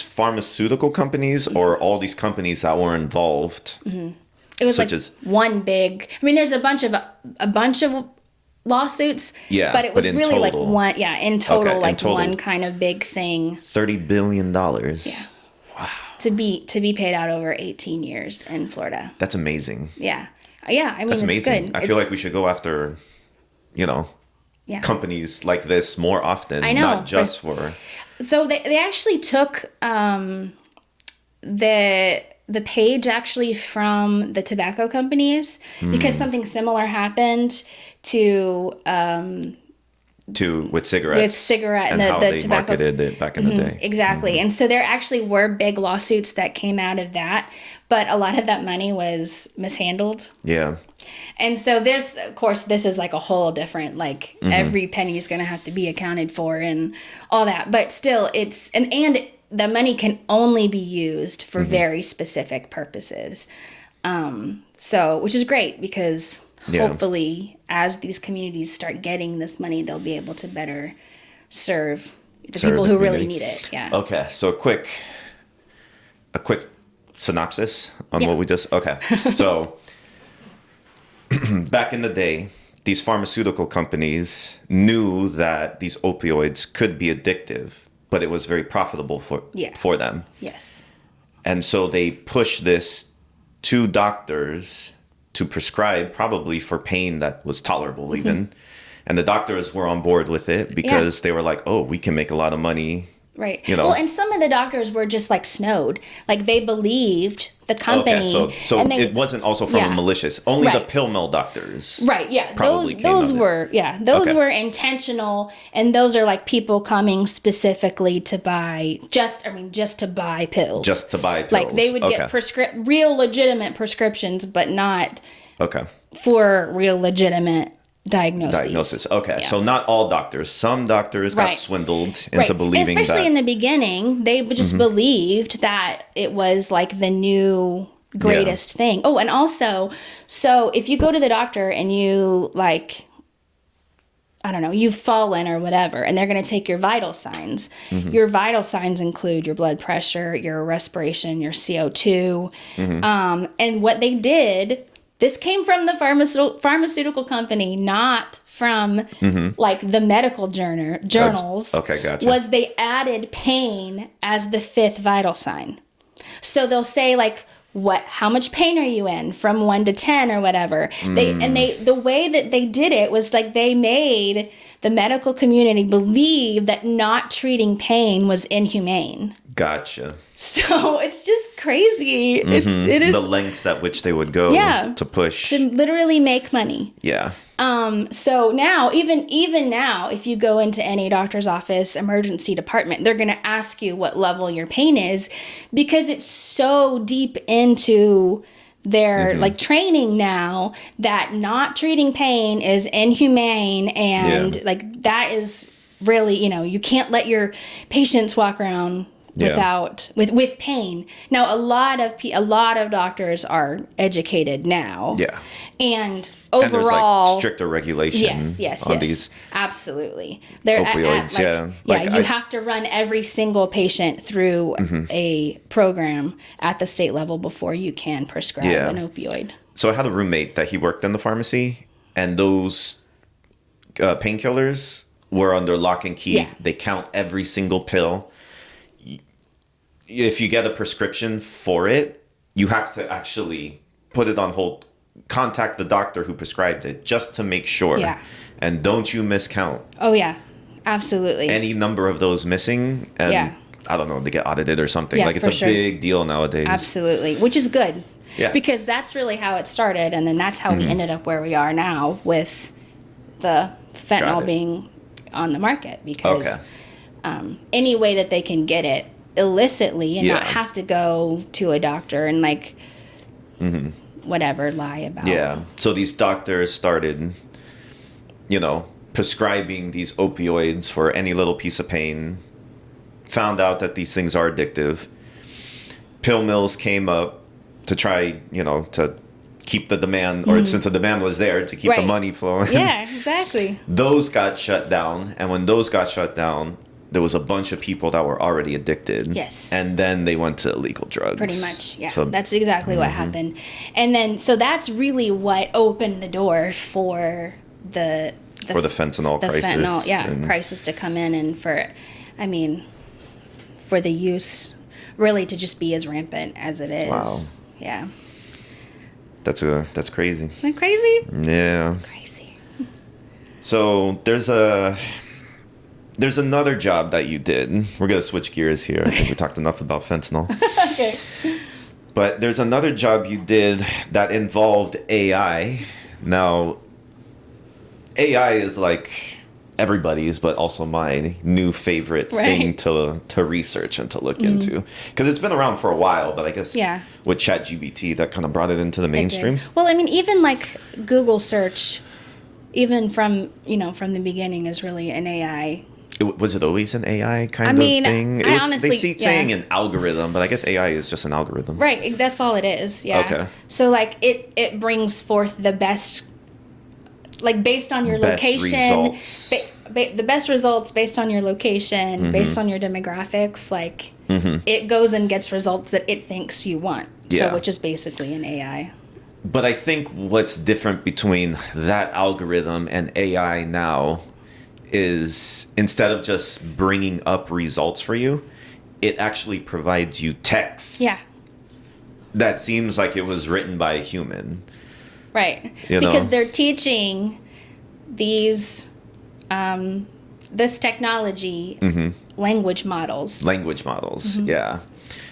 pharmaceutical companies or all these companies that were involved. It was one big. I mean, there's a bunch of lawsuits. Yeah, but it was really total, like one. Yeah, in total, one kind of big thing. $30 billion. Yeah. Wow. To be paid out over 18 years in Florida. That's amazing. Yeah. Yeah. I mean, that's amazing. It's good. I feel like we should go after, companies like this more often. I know. Not just for. So they actually took the page actually from the tobacco companies because something similar happened to with cigarettes. With cigarette and how they tobacco marketed it back in the day. Exactly. And so there actually were big lawsuits that came out of that, but a lot of that money was mishandled. Yeah. And so this is like a whole different, like every penny is going to have to be accounted for and all that. But still it's, and the money can only be used for very specific purposes. So, which is great because hopefully as these communities start getting this money, they'll be able to better serve the people who really need it. Yeah. Okay. So a quick synopsis on what we just, So back in the day, these pharmaceutical companies knew that these opioids could be addictive, but it was very profitable for them. Yes. And so they pushed this to doctors to prescribe, probably for pain that was tolerable even. And the doctors were on board with it because they were like, oh, we can make a lot of money. Right. Well, and some of the doctors were just like snowed. Like they believed the company. Okay, so it wasn't also from a malicious. Only the pill mill doctors. Right. Yeah. Those were intentional, and those are like people coming specifically to buy just to buy pills. Just to buy pills. Like they would get real legitimate prescriptions, but not for real legitimate diagnosis. Okay. Yeah. So not all doctors. Some doctors got swindled into believing that. Especially in the beginning, they just believed that it was like the new greatest thing. Oh, and also, so if you go to the doctor and you you've fallen or whatever, and they're going to take your vital signs. Your vital signs include your blood pressure, your respiration, your CO2. And what they did, this came from the pharmaceutical company, not from like the medical journals. Okay, gotcha. Was they added pain as the fifth vital sign. So they'll say like, how much pain are you in from 1 to 10 or whatever. The way that they did it was like they made the medical community believe that not treating pain was inhumane. Gotcha. So it's just crazy. It is the lengths at which they would go to push to literally make money. Yeah. So now, even now, if you go into any doctor's office emergency department, they're going to ask you what level your pain is because it's so deep into their like training now that not treating pain is inhumane and like that is really, you can't let your patients walk around with pain. Now a lot of doctors are educated now. Yeah. And overall, and there's like stricter regulation on these absolutely. They're opioids, you have to run every single patient through a program at the state level before you can prescribe an opioid. So I had a roommate that he worked in the pharmacy, and those painkillers were under lock and key. They count every single pill. If you get a prescription for it, you have to actually put it on hold, contact the doctor who prescribed it just to make sure. Yeah. And don't you miscount. Oh, yeah. Absolutely. Any number of those missing, and I don't know, they get audited or something. Yeah, like, it's for a big deal nowadays. Absolutely. Which is good. Yeah. Because that's really how it started, and then that's how we ended up where we are now with the fentanyl being on the market. Because any way that they can get it illicitly and not have to go to a doctor and like whatever lie about. Yeah. So these doctors started, you know, prescribing these opioids for any little piece of pain, found out that these things are addictive. Pill mills came up to try, you know, to keep the demand, or since the demand was there, to keep the money flowing. Yeah, exactly. Those got shut down, and when those got shut down, there was a bunch of people that were already addicted. Yes. And then they went to illegal drugs. Pretty much, yeah. So, that's exactly what happened. And then, so that's really what opened the door for the fentanyl crisis. Fentanyl, crisis to come in, and for the use really to just be as rampant as it is. Wow. Yeah. That's crazy. Isn't it crazy? Yeah. Crazy. So there's another job that you did. We're gonna switch gears here. I think we talked enough about fentanyl. Okay. But there's another job you did that involved AI. Now, AI is like everybody's, but also my new favorite thing to research and to look into, because it's been around for a while, but I guess with ChatGPT that kind of brought it into the mainstream. Well, I mean, even like Google search, even from the beginning, is really an AI. Was it always an AI kind of thing? Honestly, they keep saying an algorithm, but I guess AI is just an algorithm. Right, that's all it is. Yeah. Okay. So like it brings forth the best, like based on your location, the best results based on your location, based on your demographics. Like it goes and gets results that it thinks you want. Yeah. So which is basically an AI. But I think what's different between that algorithm and AI now is, instead of just bringing up results for you, it actually provides you text. Yeah. That seems like it was written by a human. Right. Because they're teaching these this technology language models. Language models, yeah.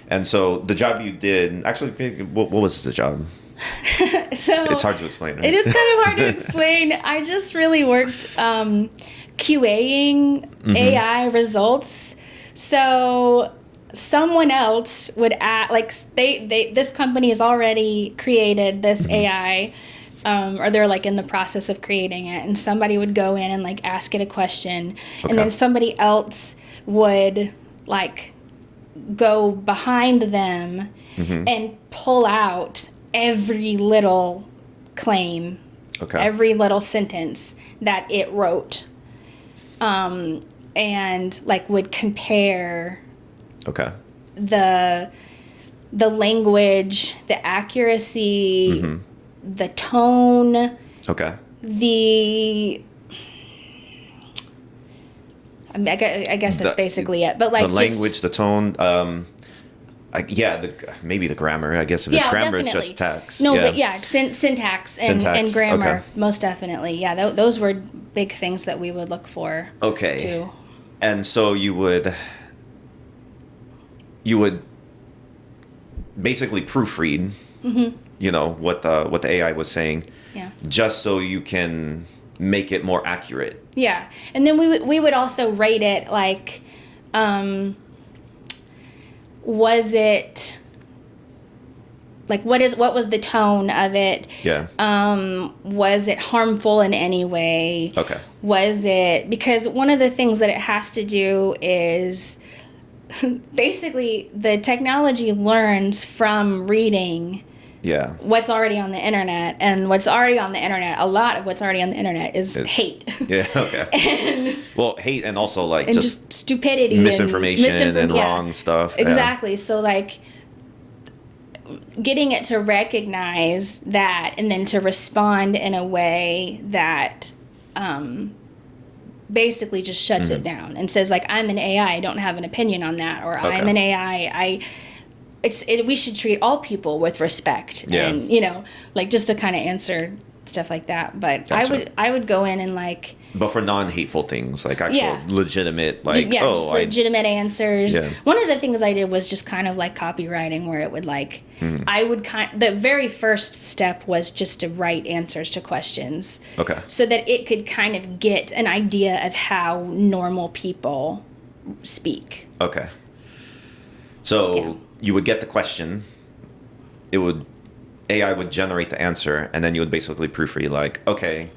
And so the job you did, actually, what was the job? So it's hard to explain, right? It is kind of hard to explain. I just really worked QAing AI results. So someone else would this company has already created this AI, or they're like in the process of creating it, and somebody would go in and like ask it a question, and then somebody else would like go behind them and pull out every little claim, every little sentence that it wrote, and like would compare the language, the accuracy, the tone, I guess that's basically it. But like the language, the tone, maybe the grammar. I guess if it's grammar, definitely. It's just text. No, but syntax and grammar, most definitely. Yeah, those were big things that we would look for. Okay. Too. And so you would basically proofread, what the AI was saying, just so you can make it more accurate. Yeah, and then we would also rate it like, was it like what was the tone of it? Yeah. Was it harmful in any way? Okay. Was it, because one of the things that it has to do is basically the technology learns from reading what's already on the internet, and what's already on the internet, a lot of what's already on the internet is hate. Yeah, okay. Hate, and also like and just stupidity, misinformation and wrong stuff. Exactly. So like getting it to recognize that and then to respond in a way that basically just shuts it down and says like, I'm an AI, I don't have an opinion on that, or I'm an AI, we should treat all people with respect, Yeah. and like just to kind of answer stuff like that. But Gotcha. I would go in and like, But for non-hateful things, like actual Yeah. legitimate, like, just legitimate answers. Yeah. One of the things I did was just kind of like copywriting, where it would like, I would the very first step was just to write answers to questions. Okay. So that it could kind of get an idea of how normal people speak. Okay. So Yeah. you would get the question, AI would generate the answer, and then you would basically proofread like, okay,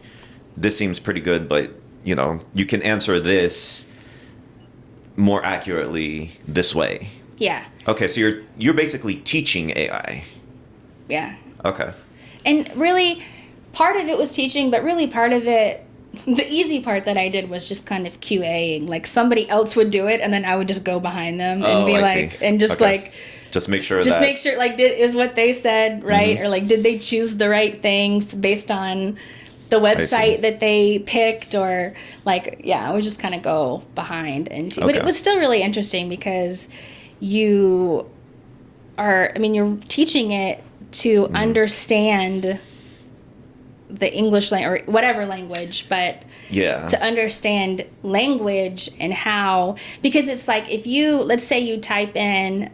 this seems pretty good, but you can answer this more accurately this way. Yeah. Okay, so you're basically teaching AI. Yeah. Okay. And really, part of it was teaching, but really part of it, the easy part that I did was just kind of QAing. Like somebody else would do it, and then I would just go behind them and be I like, see. and just Okay. like, Just make sure just that make sure like is what they said right, or like did they choose the right thing based on the website that they picked, or like I would just kind of go behind and but Okay. it was still really interesting because you're teaching it to understand the English language or whatever language, but yeah. to understand language and how, because it's like if let's say you type in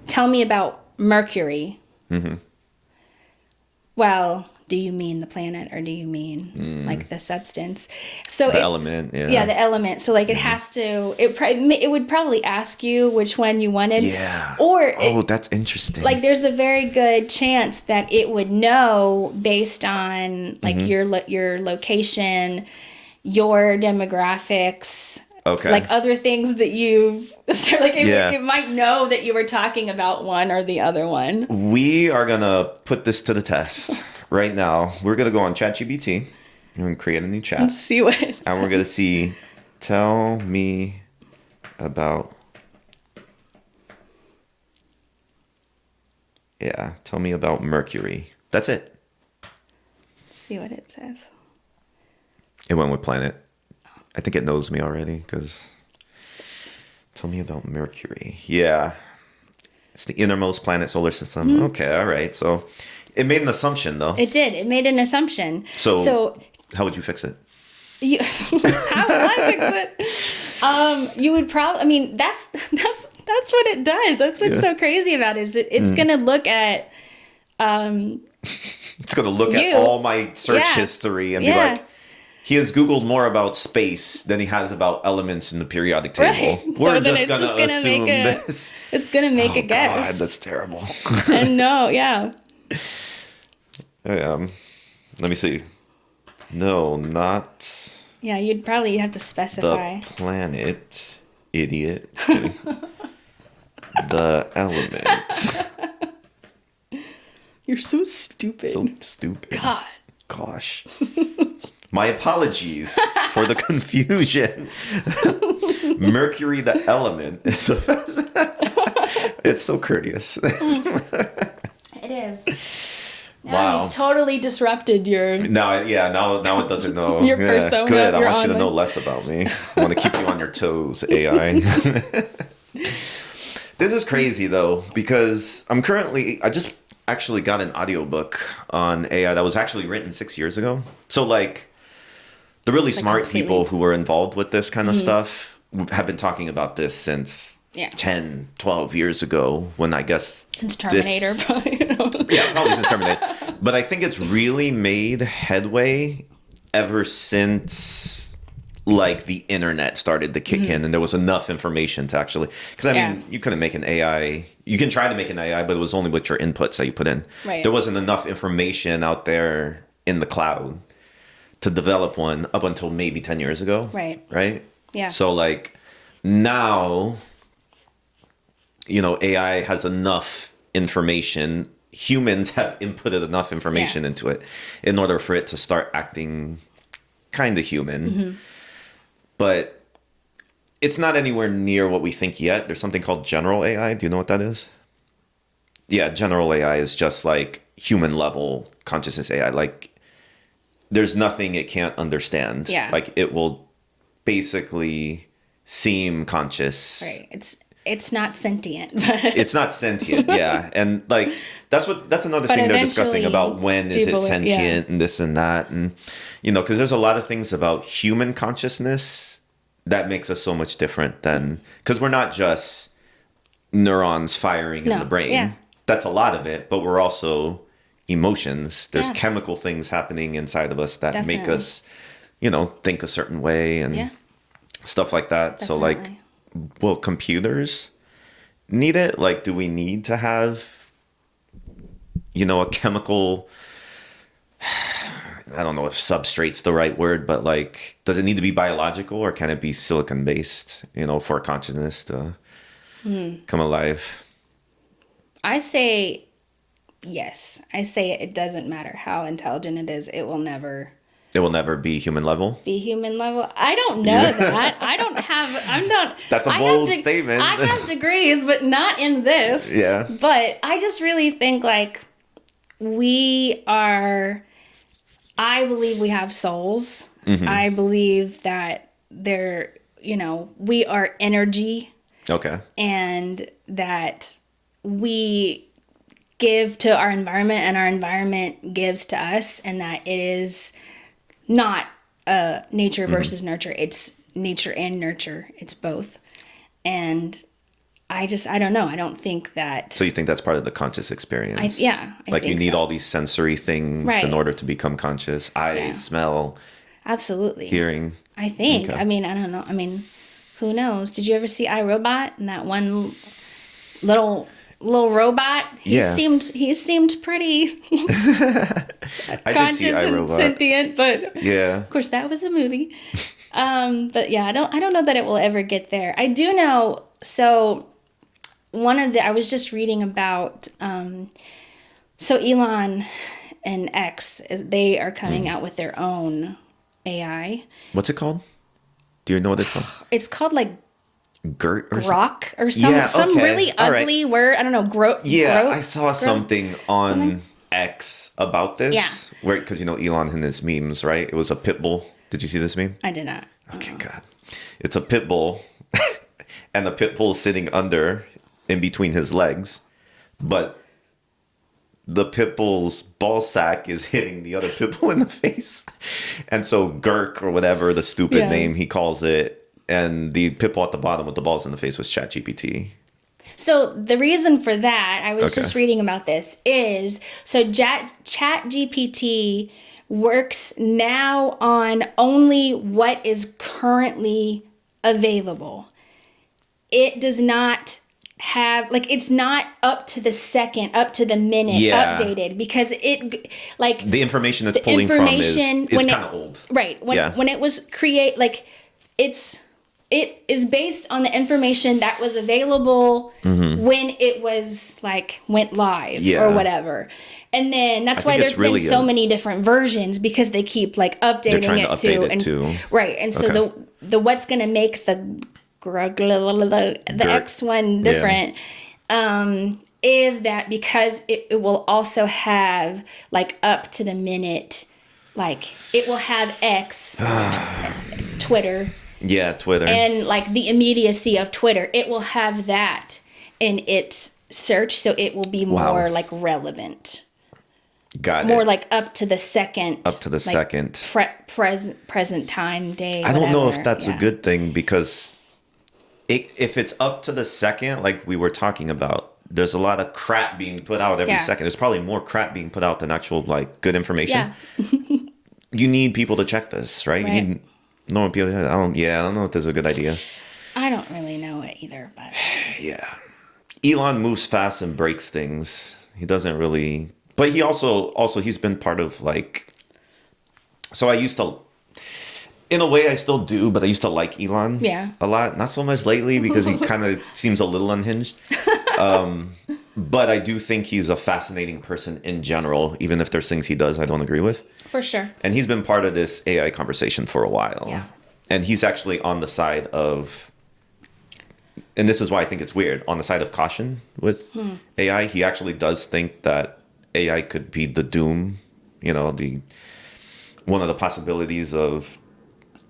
tell me about Mercury. Well, do you mean the planet, or do you mean like the substance? So The element, yeah. Yeah, the element. So like it has to. It would probably ask you which one you wanted. Yeah. Or that's interesting. like there's a very good chance that it would know based on like your location, your demographics. Okay. Like other things that so like Yeah. it might know that you were talking about one or the other one. We are going to put this to the test right now. We're going to go on ChatGPT. We're going to create a new chat. And see what And we're going to see, tell me about, tell me about Mercury. That's it. see what it says. It went with planet. I think it knows me already because tell me about Mercury. Yeah. It's the innermost planet, solar system. Okay, all right. So it made an assumption, though. It did. It made an assumption. So how would you fix it? How would I fix it? You would probably. I mean, that's what it does. That's what's so crazy about it. Is it's gonna look at. It's going to look at all my search history and be like, he has Googled more about space than he has about elements in the periodic table. Right. We're So then just it's going just to gonna assume make this. It's gonna make a guess. God, that's terrible. And yeah. Let me see. No, not Yeah, you'd probably have to specify. the planet, idiot. The element. You're so stupid. So stupid. God. Gosh. My apologies for the confusion. Mercury, the element. It's so courteous. It is. Now Wow. you've totally disrupted your. Now it doesn't know. Your persona, Good. I your want you to know online- less about me. I want to keep you on your toes, AI. This is crazy though, because I just actually got an audiobook on AI that was actually written 6 years ago. So like the really smart people who were involved with this kind of stuff have been talking about this since 10, 12 years ago, when I guess Since Terminator, probably. Yeah, probably since Terminator. But I think it's really made headway ever since like the internet started to kick in, and there was enough information to actually, because I mean, you couldn't make an AI. You can try to make an AI, but it was only with your inputs that you put in. Right. There wasn't enough information out there in the cloud to develop one up until maybe 10 years ago. Right. Right. Yeah. So like now, AI has enough information. Humans have inputted enough information into it in order for it to start acting kind of human. But it's not anywhere near what we think yet. There's something called general AI. Do you know what that is? Yeah, general AI is just like human level consciousness AI. Like there's nothing it can't understand. Yeah. Like it will basically seem conscious. Right. It's not sentient, but It's not sentient, yeah. And like that's another But thing they're discussing eventually about when is it people- sentient and this and that. And because there's a lot of things about human consciousness that makes us so much different than, because we're not just neurons firing in No, the brain. yeah. That's a lot of it, but we're also emotions. There's Yeah. chemical things happening inside of us that make Definitely. us, think a certain way and Yeah. stuff like that. So like, Definitely. will computers need it? Like, do we need to have, a chemical, I don't know if substrate's the right word, but like, does it need to be biological or can it be silicon based, for consciousness to come alive? I say yes. I say it doesn't matter how intelligent it is. It will never It will never be human level. be human level. I don't know that. I'm not. That's a I bold have statement. I have degrees, but not in this. Yeah. But I just really think like I believe we have souls. Mm-hmm. I believe that we are energy Okay. and that we give to our environment and our environment gives to us, and that it is not nature versus nurture. It's nature and nurture. It's both. And I don't know. I don't think that. So you think that's part of the conscious experience? I like you think need so. all these sensory things Right. in order to become conscious. Eyes, Yeah. smell, Absolutely. hearing. I think. Okay. I mean, I don't know. I mean, who knows? Did you ever see iRobot and that one little robot? He Yeah. seemed pretty I did see conscious and iRobot. sentient, but Yeah. of course that was a movie. But yeah, I don't know that it will ever get there. I do know. So I was just reading about. So Elon and X, they are coming out with their own AI. What's it called? Do you know what it's called? It's called like Gert or something? grok or some Yeah, okay. really All right. ugly word. I don't know. Yeah, Grok? I saw something on X about this. Yeah. Where, because Elon and his memes, right? It was a pit bull. Did you see this meme? I did not. Okay, God. It's a pit bull, and the pit bull is sitting in between his legs, but the pit bull's ball sack is hitting the other pit bull in the face. And so Gurk, or whatever the stupid name he calls it, and the pit bull at the bottom with the balls in the face was ChatGPT. So the reason for that, I was Okay. just reading about this, is so ChatGPT works now on only what is currently available. It does not have, like, it's not up to the second, up to the minute Yeah. updated, because The information it's the pulling from is when kind of old. Right. Yeah. When it was it is based on the information that was available when it was went live Yeah. or whatever. And then that's why think there's it's really been so many different versions, because they keep updating trying it to update it and too. right. And so Okay. the what's going to make the X one different is that because it will also have up to the minute, it will have X, Twitter, Yeah, Twitter. and the immediacy of Twitter. It will have that in its search, so it will be Wow. more relevant, Got more it. up to the second, Up to the second. present time, day. I don't know if whatever. that's a Yeah. good thing, because if it's up to the second, like we were talking about, there's a lot of crap being put out every Yeah. second. There's probably more crap being put out than actual good information. Yeah. You need people to check this, right? Right. You need normal people. I don't know if this is a good idea. I don't really know it either, but Yeah. Elon moves fast and breaks things. He doesn't really, but he also he's been part of so I used to, in a way I still do, but I used to like Elon a lot. Not so much lately, because he kind of seems a little unhinged. But I do think he's a fascinating person in general, even if there's things he does I don't agree with. for sure. And he's been part of this AI conversation for a while. Yeah. And he's actually on the side of, and this is why I think it's weird, on the side of caution with AI. He actually does think that AI could be the doom, one of the possibilities of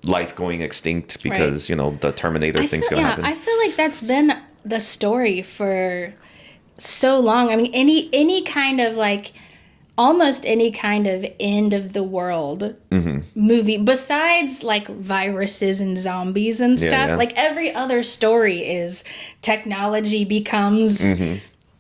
life going extinct because, the Terminator thing's going to happen. I feel like that's been the story for so long. I mean, any kind of like, almost any kind of end of the world movie, besides like viruses and zombies and stuff, yeah. like every other story is technology becomes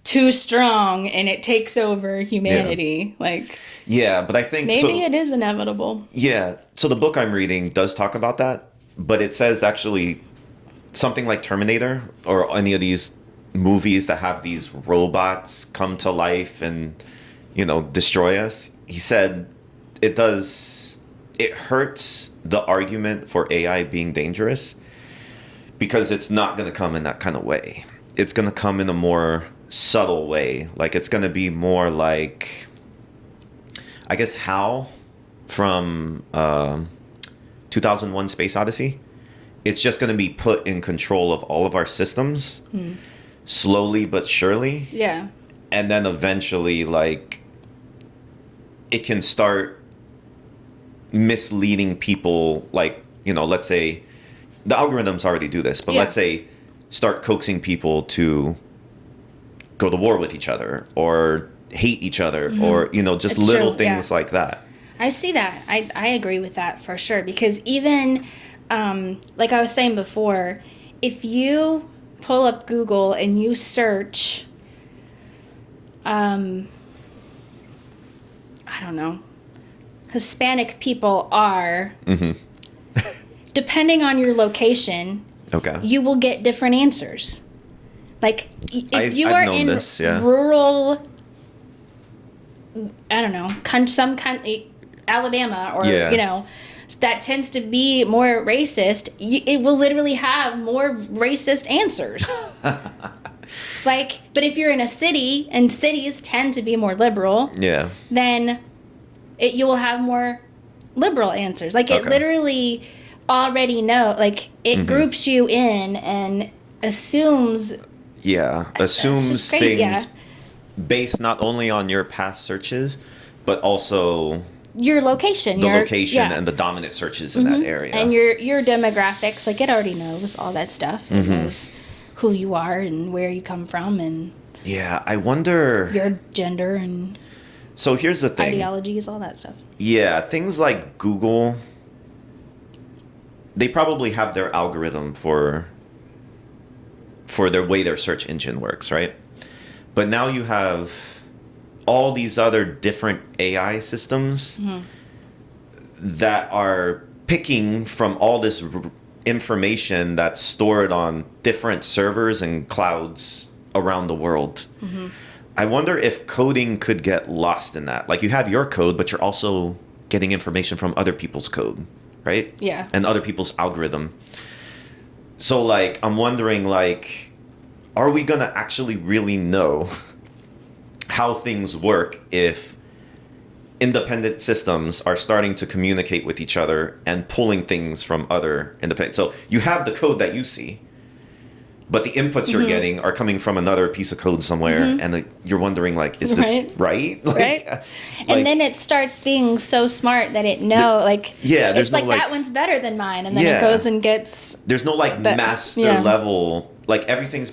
too strong and it takes over humanity. Like, yeah, but I think maybe it is inevitable. Yeah. So the book I'm reading does talk about that, but it says actually something like Terminator or any of these movies that have these robots come to life and, destroy us. He said it hurts the argument for AI being dangerous because it's not going to come in that kind of way. It's going to come in a more subtle way. Like it's going to be more like, I guess, HAL from 2001 Space Odyssey. It's just going to be put in control of all of our systems slowly but surely. Yeah. And then eventually, like, it can start misleading people. Like, let's say the algorithms already do this, but let's say start coaxing people to go to war with each other or hate each other or, just It's little true, things like that. I see that. I agree with that for sure. Because even, like I was saying before, if you pull up Google and you search, I don't know, Hispanic people are, depending on your location, you will get different answers. Like, if you are in rural, I don't know, some kind, Alabama or, that tends to be more racist, it will literally have more racist answers. Like, but if you're in a city, and cities tend to be more liberal, then you will have more liberal answers. Like, it literally already like, it groups you in and assumes... assumes things based not only on your past searches, but also... your location. And the dominant searches in that area. And your demographics, like, it already knows all that stuff. It knows who you are and where you come from and... Yeah, I wonder... your gender and... So here's the thing. Ideologies, all that stuff. Yeah, things like Google, they probably have their algorithm for their way their search engine works, right? But now you have all these other different AI systems that are picking from all this information that's stored on different servers and clouds around the world. I wonder if coding could get lost in that. Like, you have your code, but you're also getting information from other people's code, right? Yeah. And other people's algorithm. So, like, I'm wondering, like, are we going to actually really know how things work if independent systems are starting to communicate with each other and pulling things from other independent... So you have the code that you see, but the inputs you're getting are coming from another piece of code somewhere, and you're wondering, like, is this right? Like, right. And then it starts being so smart that it it's like, that one's better than mine, and then it goes and gets... There's no, like, master level... Like, everything's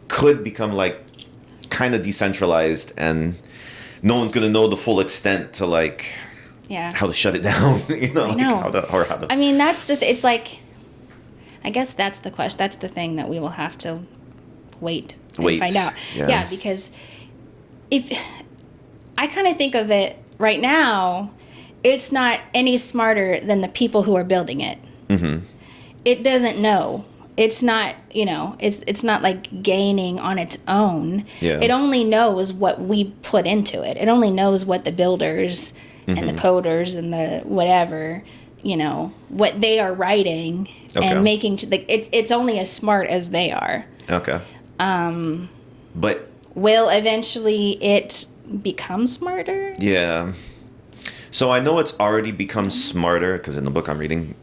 could become, like, kind of decentralized, and no one's going to know the full extent to, like, how to shut it down, I know. Like, how to... I mean, that's the... it's like... I guess that's the question. That's the thing that we will have to wait and find out. Yeah, because if I kind of think of it right now, it's not any smarter than the people who are building it. It doesn't know. It's not, it's not like gaining on its own. It only knows what we put into it. It only knows what the builders and the coders and the whatever, what they are writing and making, like, it's only as smart as they are. But will eventually it become smarter? Yeah. So I know it's already become smarter, because in the book I'm reading,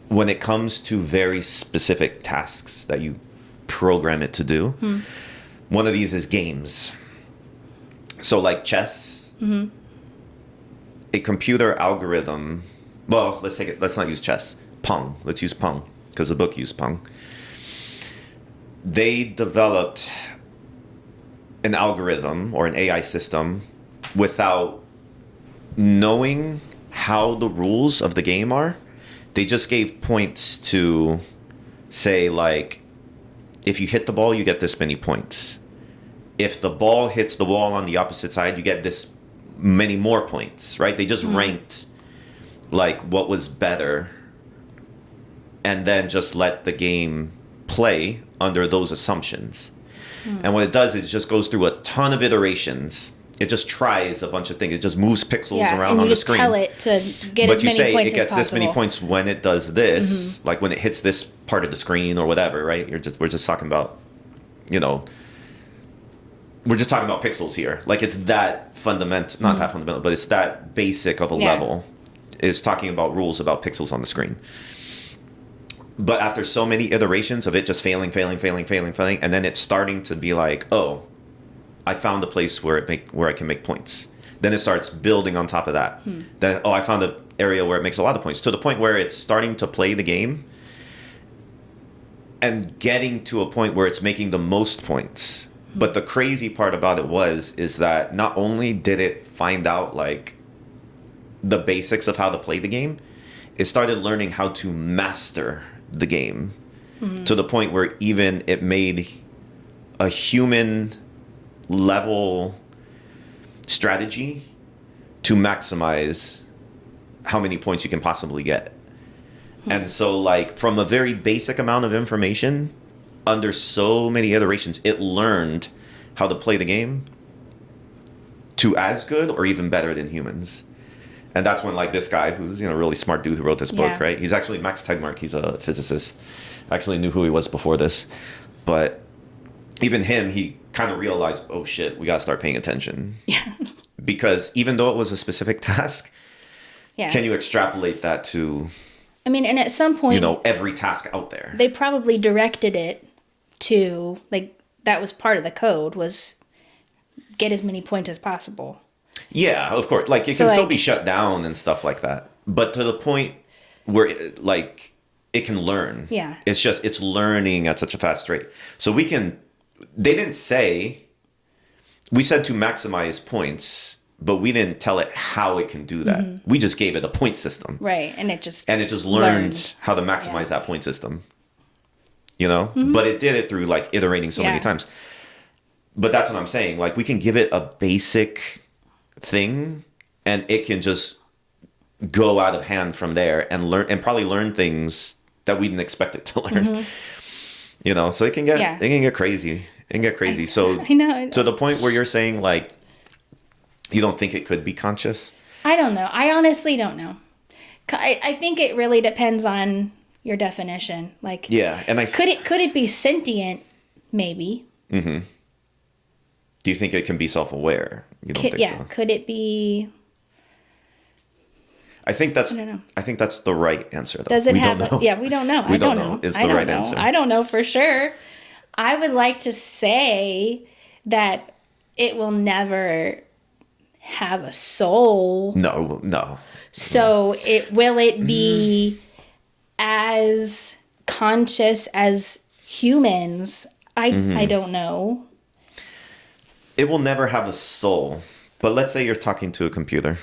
when it comes to very specific tasks that you program it to do. One of these is games. So, like chess, a computer algorithm... Well, let's not use chess. Pong. Let's use Pong because the book used Pong. They developed an algorithm or an AI system without knowing how the rules of the game are. They just gave points to say, like, if you hit the ball, you get this many points. If the ball hits the wall on the opposite side, you get this many more points, right? They just ranked like what was better and then just let the game play under those assumptions. And what it does is it just goes through a ton of iterations. It just tries a bunch of things. It just moves pixels around on the screen. And you just tell it to get as many points as possible. But you say it gets this many points when it does this, like when it hits this part of the screen or whatever, right? We're just talking about, you know, we're just talking about pixels here. Like it's that fundamental, not that fundamental, but it's that basic of a level. Is talking about rules about pixels on the screen. But after so many iterations of it just failing, and then it's starting to be like, oh, I found a place where I can make points. Then it starts building on top of that. Then, oh, I found an area where it makes a lot of points, to the point where it's starting to play the game and getting to a point where it's making the most points. But the crazy part about it is that not only did it find out like the basics of how to play the game, it started learning how to master the game to the point where even it made a human level strategy to maximize how many points you can possibly get. And so like from a very basic amount of information under so many iterations, it learned how to play the game to as good or even better than humans. And that's when like this guy who's, you know, a really smart dude who wrote this book, right? He's actually Max Tegmark. He's a physicist. I actually knew who he was before this. But even him, he kind of realized, oh shit, we got to start paying attention. Yeah. Because even though it was a specific task, can you extrapolate that to, I mean, and at some point, you know, every task out there? They probably directed it to, like, that was part of the code, was get as many points as possible. Yeah, of course. Like, it can still be shut down and stuff like that. But to the point where, like, it can learn. Yeah. It's just, it's learning at such a fast rate. So we can, they didn't say, we said to maximize points, but we didn't tell it how it can do that. We just gave it a point system. Right. And it just learned how to maximize that point system. You know? But it did it through, like, iterating so many times. But that's what I'm saying. Like, we can give it a basic thing and it can just go out of hand from there and learn, and probably learn things that we didn't expect it to learn. You know, so it can get crazy. It can get crazy. So I know. To the point where you're saying, like, you don't think it could be conscious? I don't know. I honestly don't know. I think it really depends on your definition. Like, and could it be sentient? Maybe. Do you think it can be self-aware? You don't think so? Could it be? I think that's. I don't know. I think that's the right answer, though. Does it have? We don't know. We don't know. It's the right answer. I don't know for sure. I would like to say that it will never have a soul. No. So will it be as conscious as humans? I don't know. It will never have a soul. But let's say you're talking to a computer.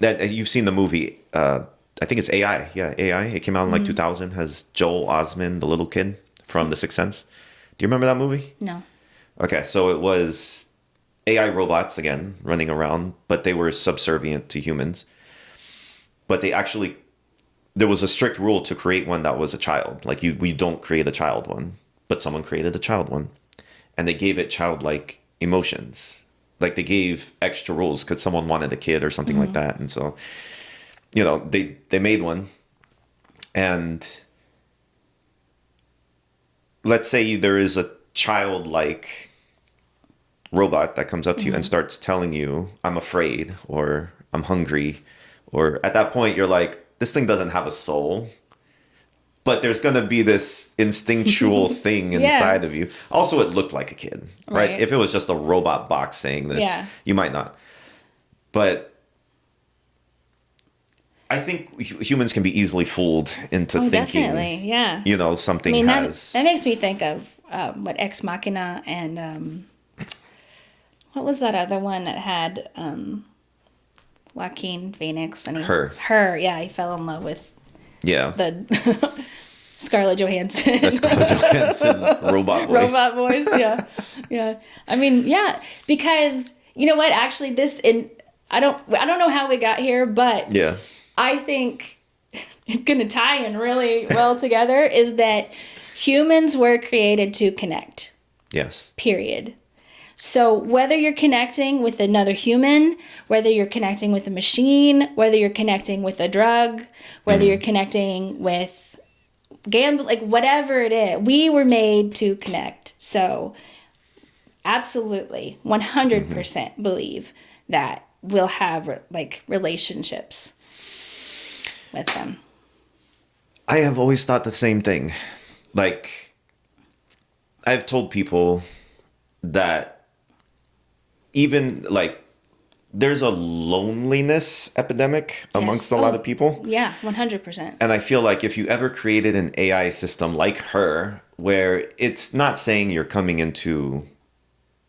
That you've seen the movie. I think it's AI. Yeah, AI. It came out in like 2000. Has Joel Osment, the little kid from The Sixth Sense. Do you remember that movie? No. Okay, so it was AI robots again running around, but they were subservient to humans. But there was a strict rule to create one that was a child. Like we don't create a child one, but someone created a child one, and they gave it childlike emotions. Like they gave extra rules because someone wanted a kid or something like that, and so, you know, they made one, and let's say there is a childlike robot that comes up to you and starts telling you, I'm afraid, or I'm hungry, or at that point you're like, this thing doesn't have a soul, but there's going to be this instinctual thing inside of you. Also, it looked like a kid, right? If it was just a robot box saying this, you might not. But I think humans can be easily fooled into Oh, thinking, definitely. Yeah. something I mean, has. that makes me think of what Ex Machina and what was that other one that had Joaquin Phoenix and Her. yeah, he fell in love with Yeah. the Scarlett Johansson. That Scarlett Johansson robot voice. Robot voice, yeah. Yeah. I mean, yeah, because you know what? Actually, I don't know how we got here, but Yeah. I think it's going to tie in really well together is that humans were created to connect. Yes. Period. So whether you're connecting with another human, whether you're connecting with a machine, whether you're connecting with a drug, whether you're connecting with gambling, like whatever it is, we were made to connect. So absolutely 100% believe that we'll have like relationships with them. I have always thought the same thing. Like, I've told people that even like there's a loneliness epidemic amongst a lot of people. Yeah, 100%. And I feel like if you ever created an AI system like her, where it's not saying you're coming into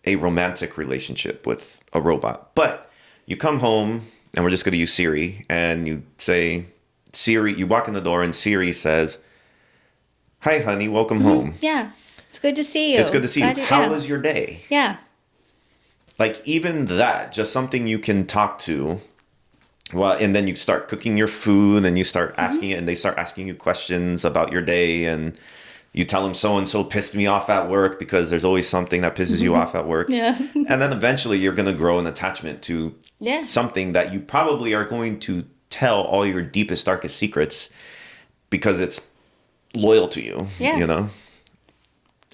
a romantic relationship with a robot, but you come home and we're just going to use Siri and you say, Siri, you walk in the door and Siri says, "Hi, honey, welcome home." Yeah. It's good to see you. It's good to see you. How was your day? Yeah. Like even that, just something you can talk to. Well, and then you start cooking your food and you start asking it and they start asking you questions about your day and you tell them so-and-so pissed me off at work because there's always something that pisses you off at work. Yeah. And then eventually you're going to grow an attachment to something that you probably are going to tell all your deepest, darkest secrets because it's loyal to you, you know?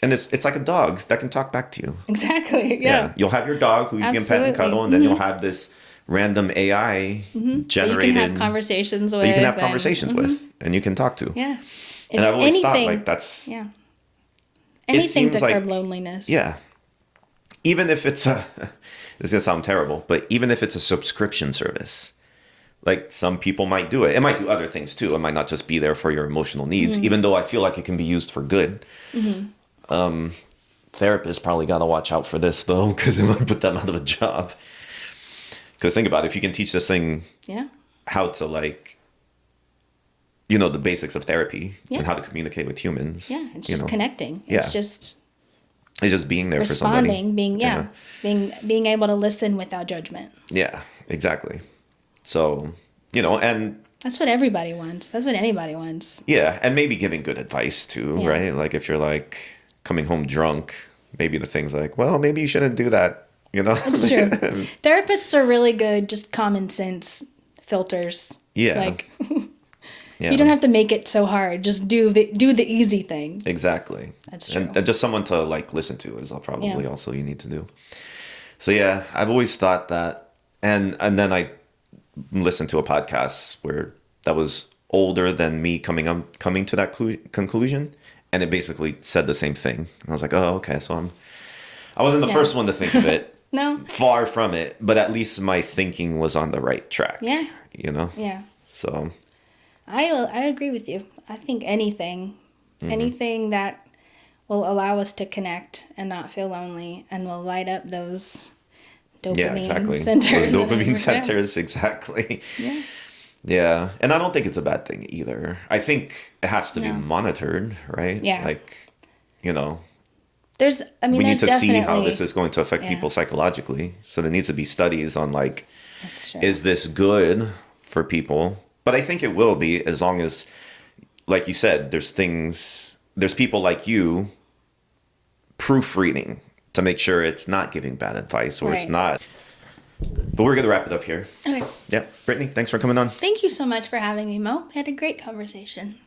And it's like a dog that can talk back to you. Exactly. Yeah. You'll have your dog who you can pet and cuddle, and then you'll have this random AI generated that you can have conversations with. That you can have conversations with, and you can talk to. Yeah. And I've always thought like that's anything to like, curb loneliness. Yeah. Even if it's this is gonna sound terrible, but even if it's a subscription service, like some people might do it. It might do other things too. It might not just be there for your emotional needs, even though I feel like it can be used for good. Therapists probably got to watch out for this though, because it might put them out of a job. Because think about it, if you can teach this thing how to like, the basics of therapy and how to communicate with humans. Yeah, it's just connecting. It's just being there responding, for somebody. being able to listen without judgment. Yeah, exactly. So, and that's what everybody wants. That's what anybody wants. Yeah, and maybe giving good advice too, right? Like if you're like coming home drunk, maybe the thing's like, well, maybe you shouldn't do that, It's true. Therapists are really good, just common sense filters. Yeah. Like you don't have to make it so hard. Just do the easy thing. Exactly. That's true. And just someone to like listen to is probably also you need to do. So yeah, I've always thought that, and then I listened to a podcast where that was older than me coming to that conclusion, and it basically said the same thing. And I was like, oh, okay, so I wasn't the first one to think of it. No. Far from it, but at least my thinking was on the right track. Yeah. Yeah. So I agree with you. I think anything that will allow us to connect and not feel lonely and will light up those dopamine centers. Those dopamine centers, exactly. Yeah. Yeah. And I don't think it's a bad thing either. I think it has to be monitored, right? Yeah. Like, we need to see how this is going to affect people psychologically. So there needs to be studies on like, is this good for people? But I think it will be, as long as, like you said, there's people like you proofreading to make sure it's not giving bad advice or it's not. But we're going to wrap it up here. Okay. Yeah. Brittany, thanks for coming on. Thank you so much for having me, Mo. I had a great conversation.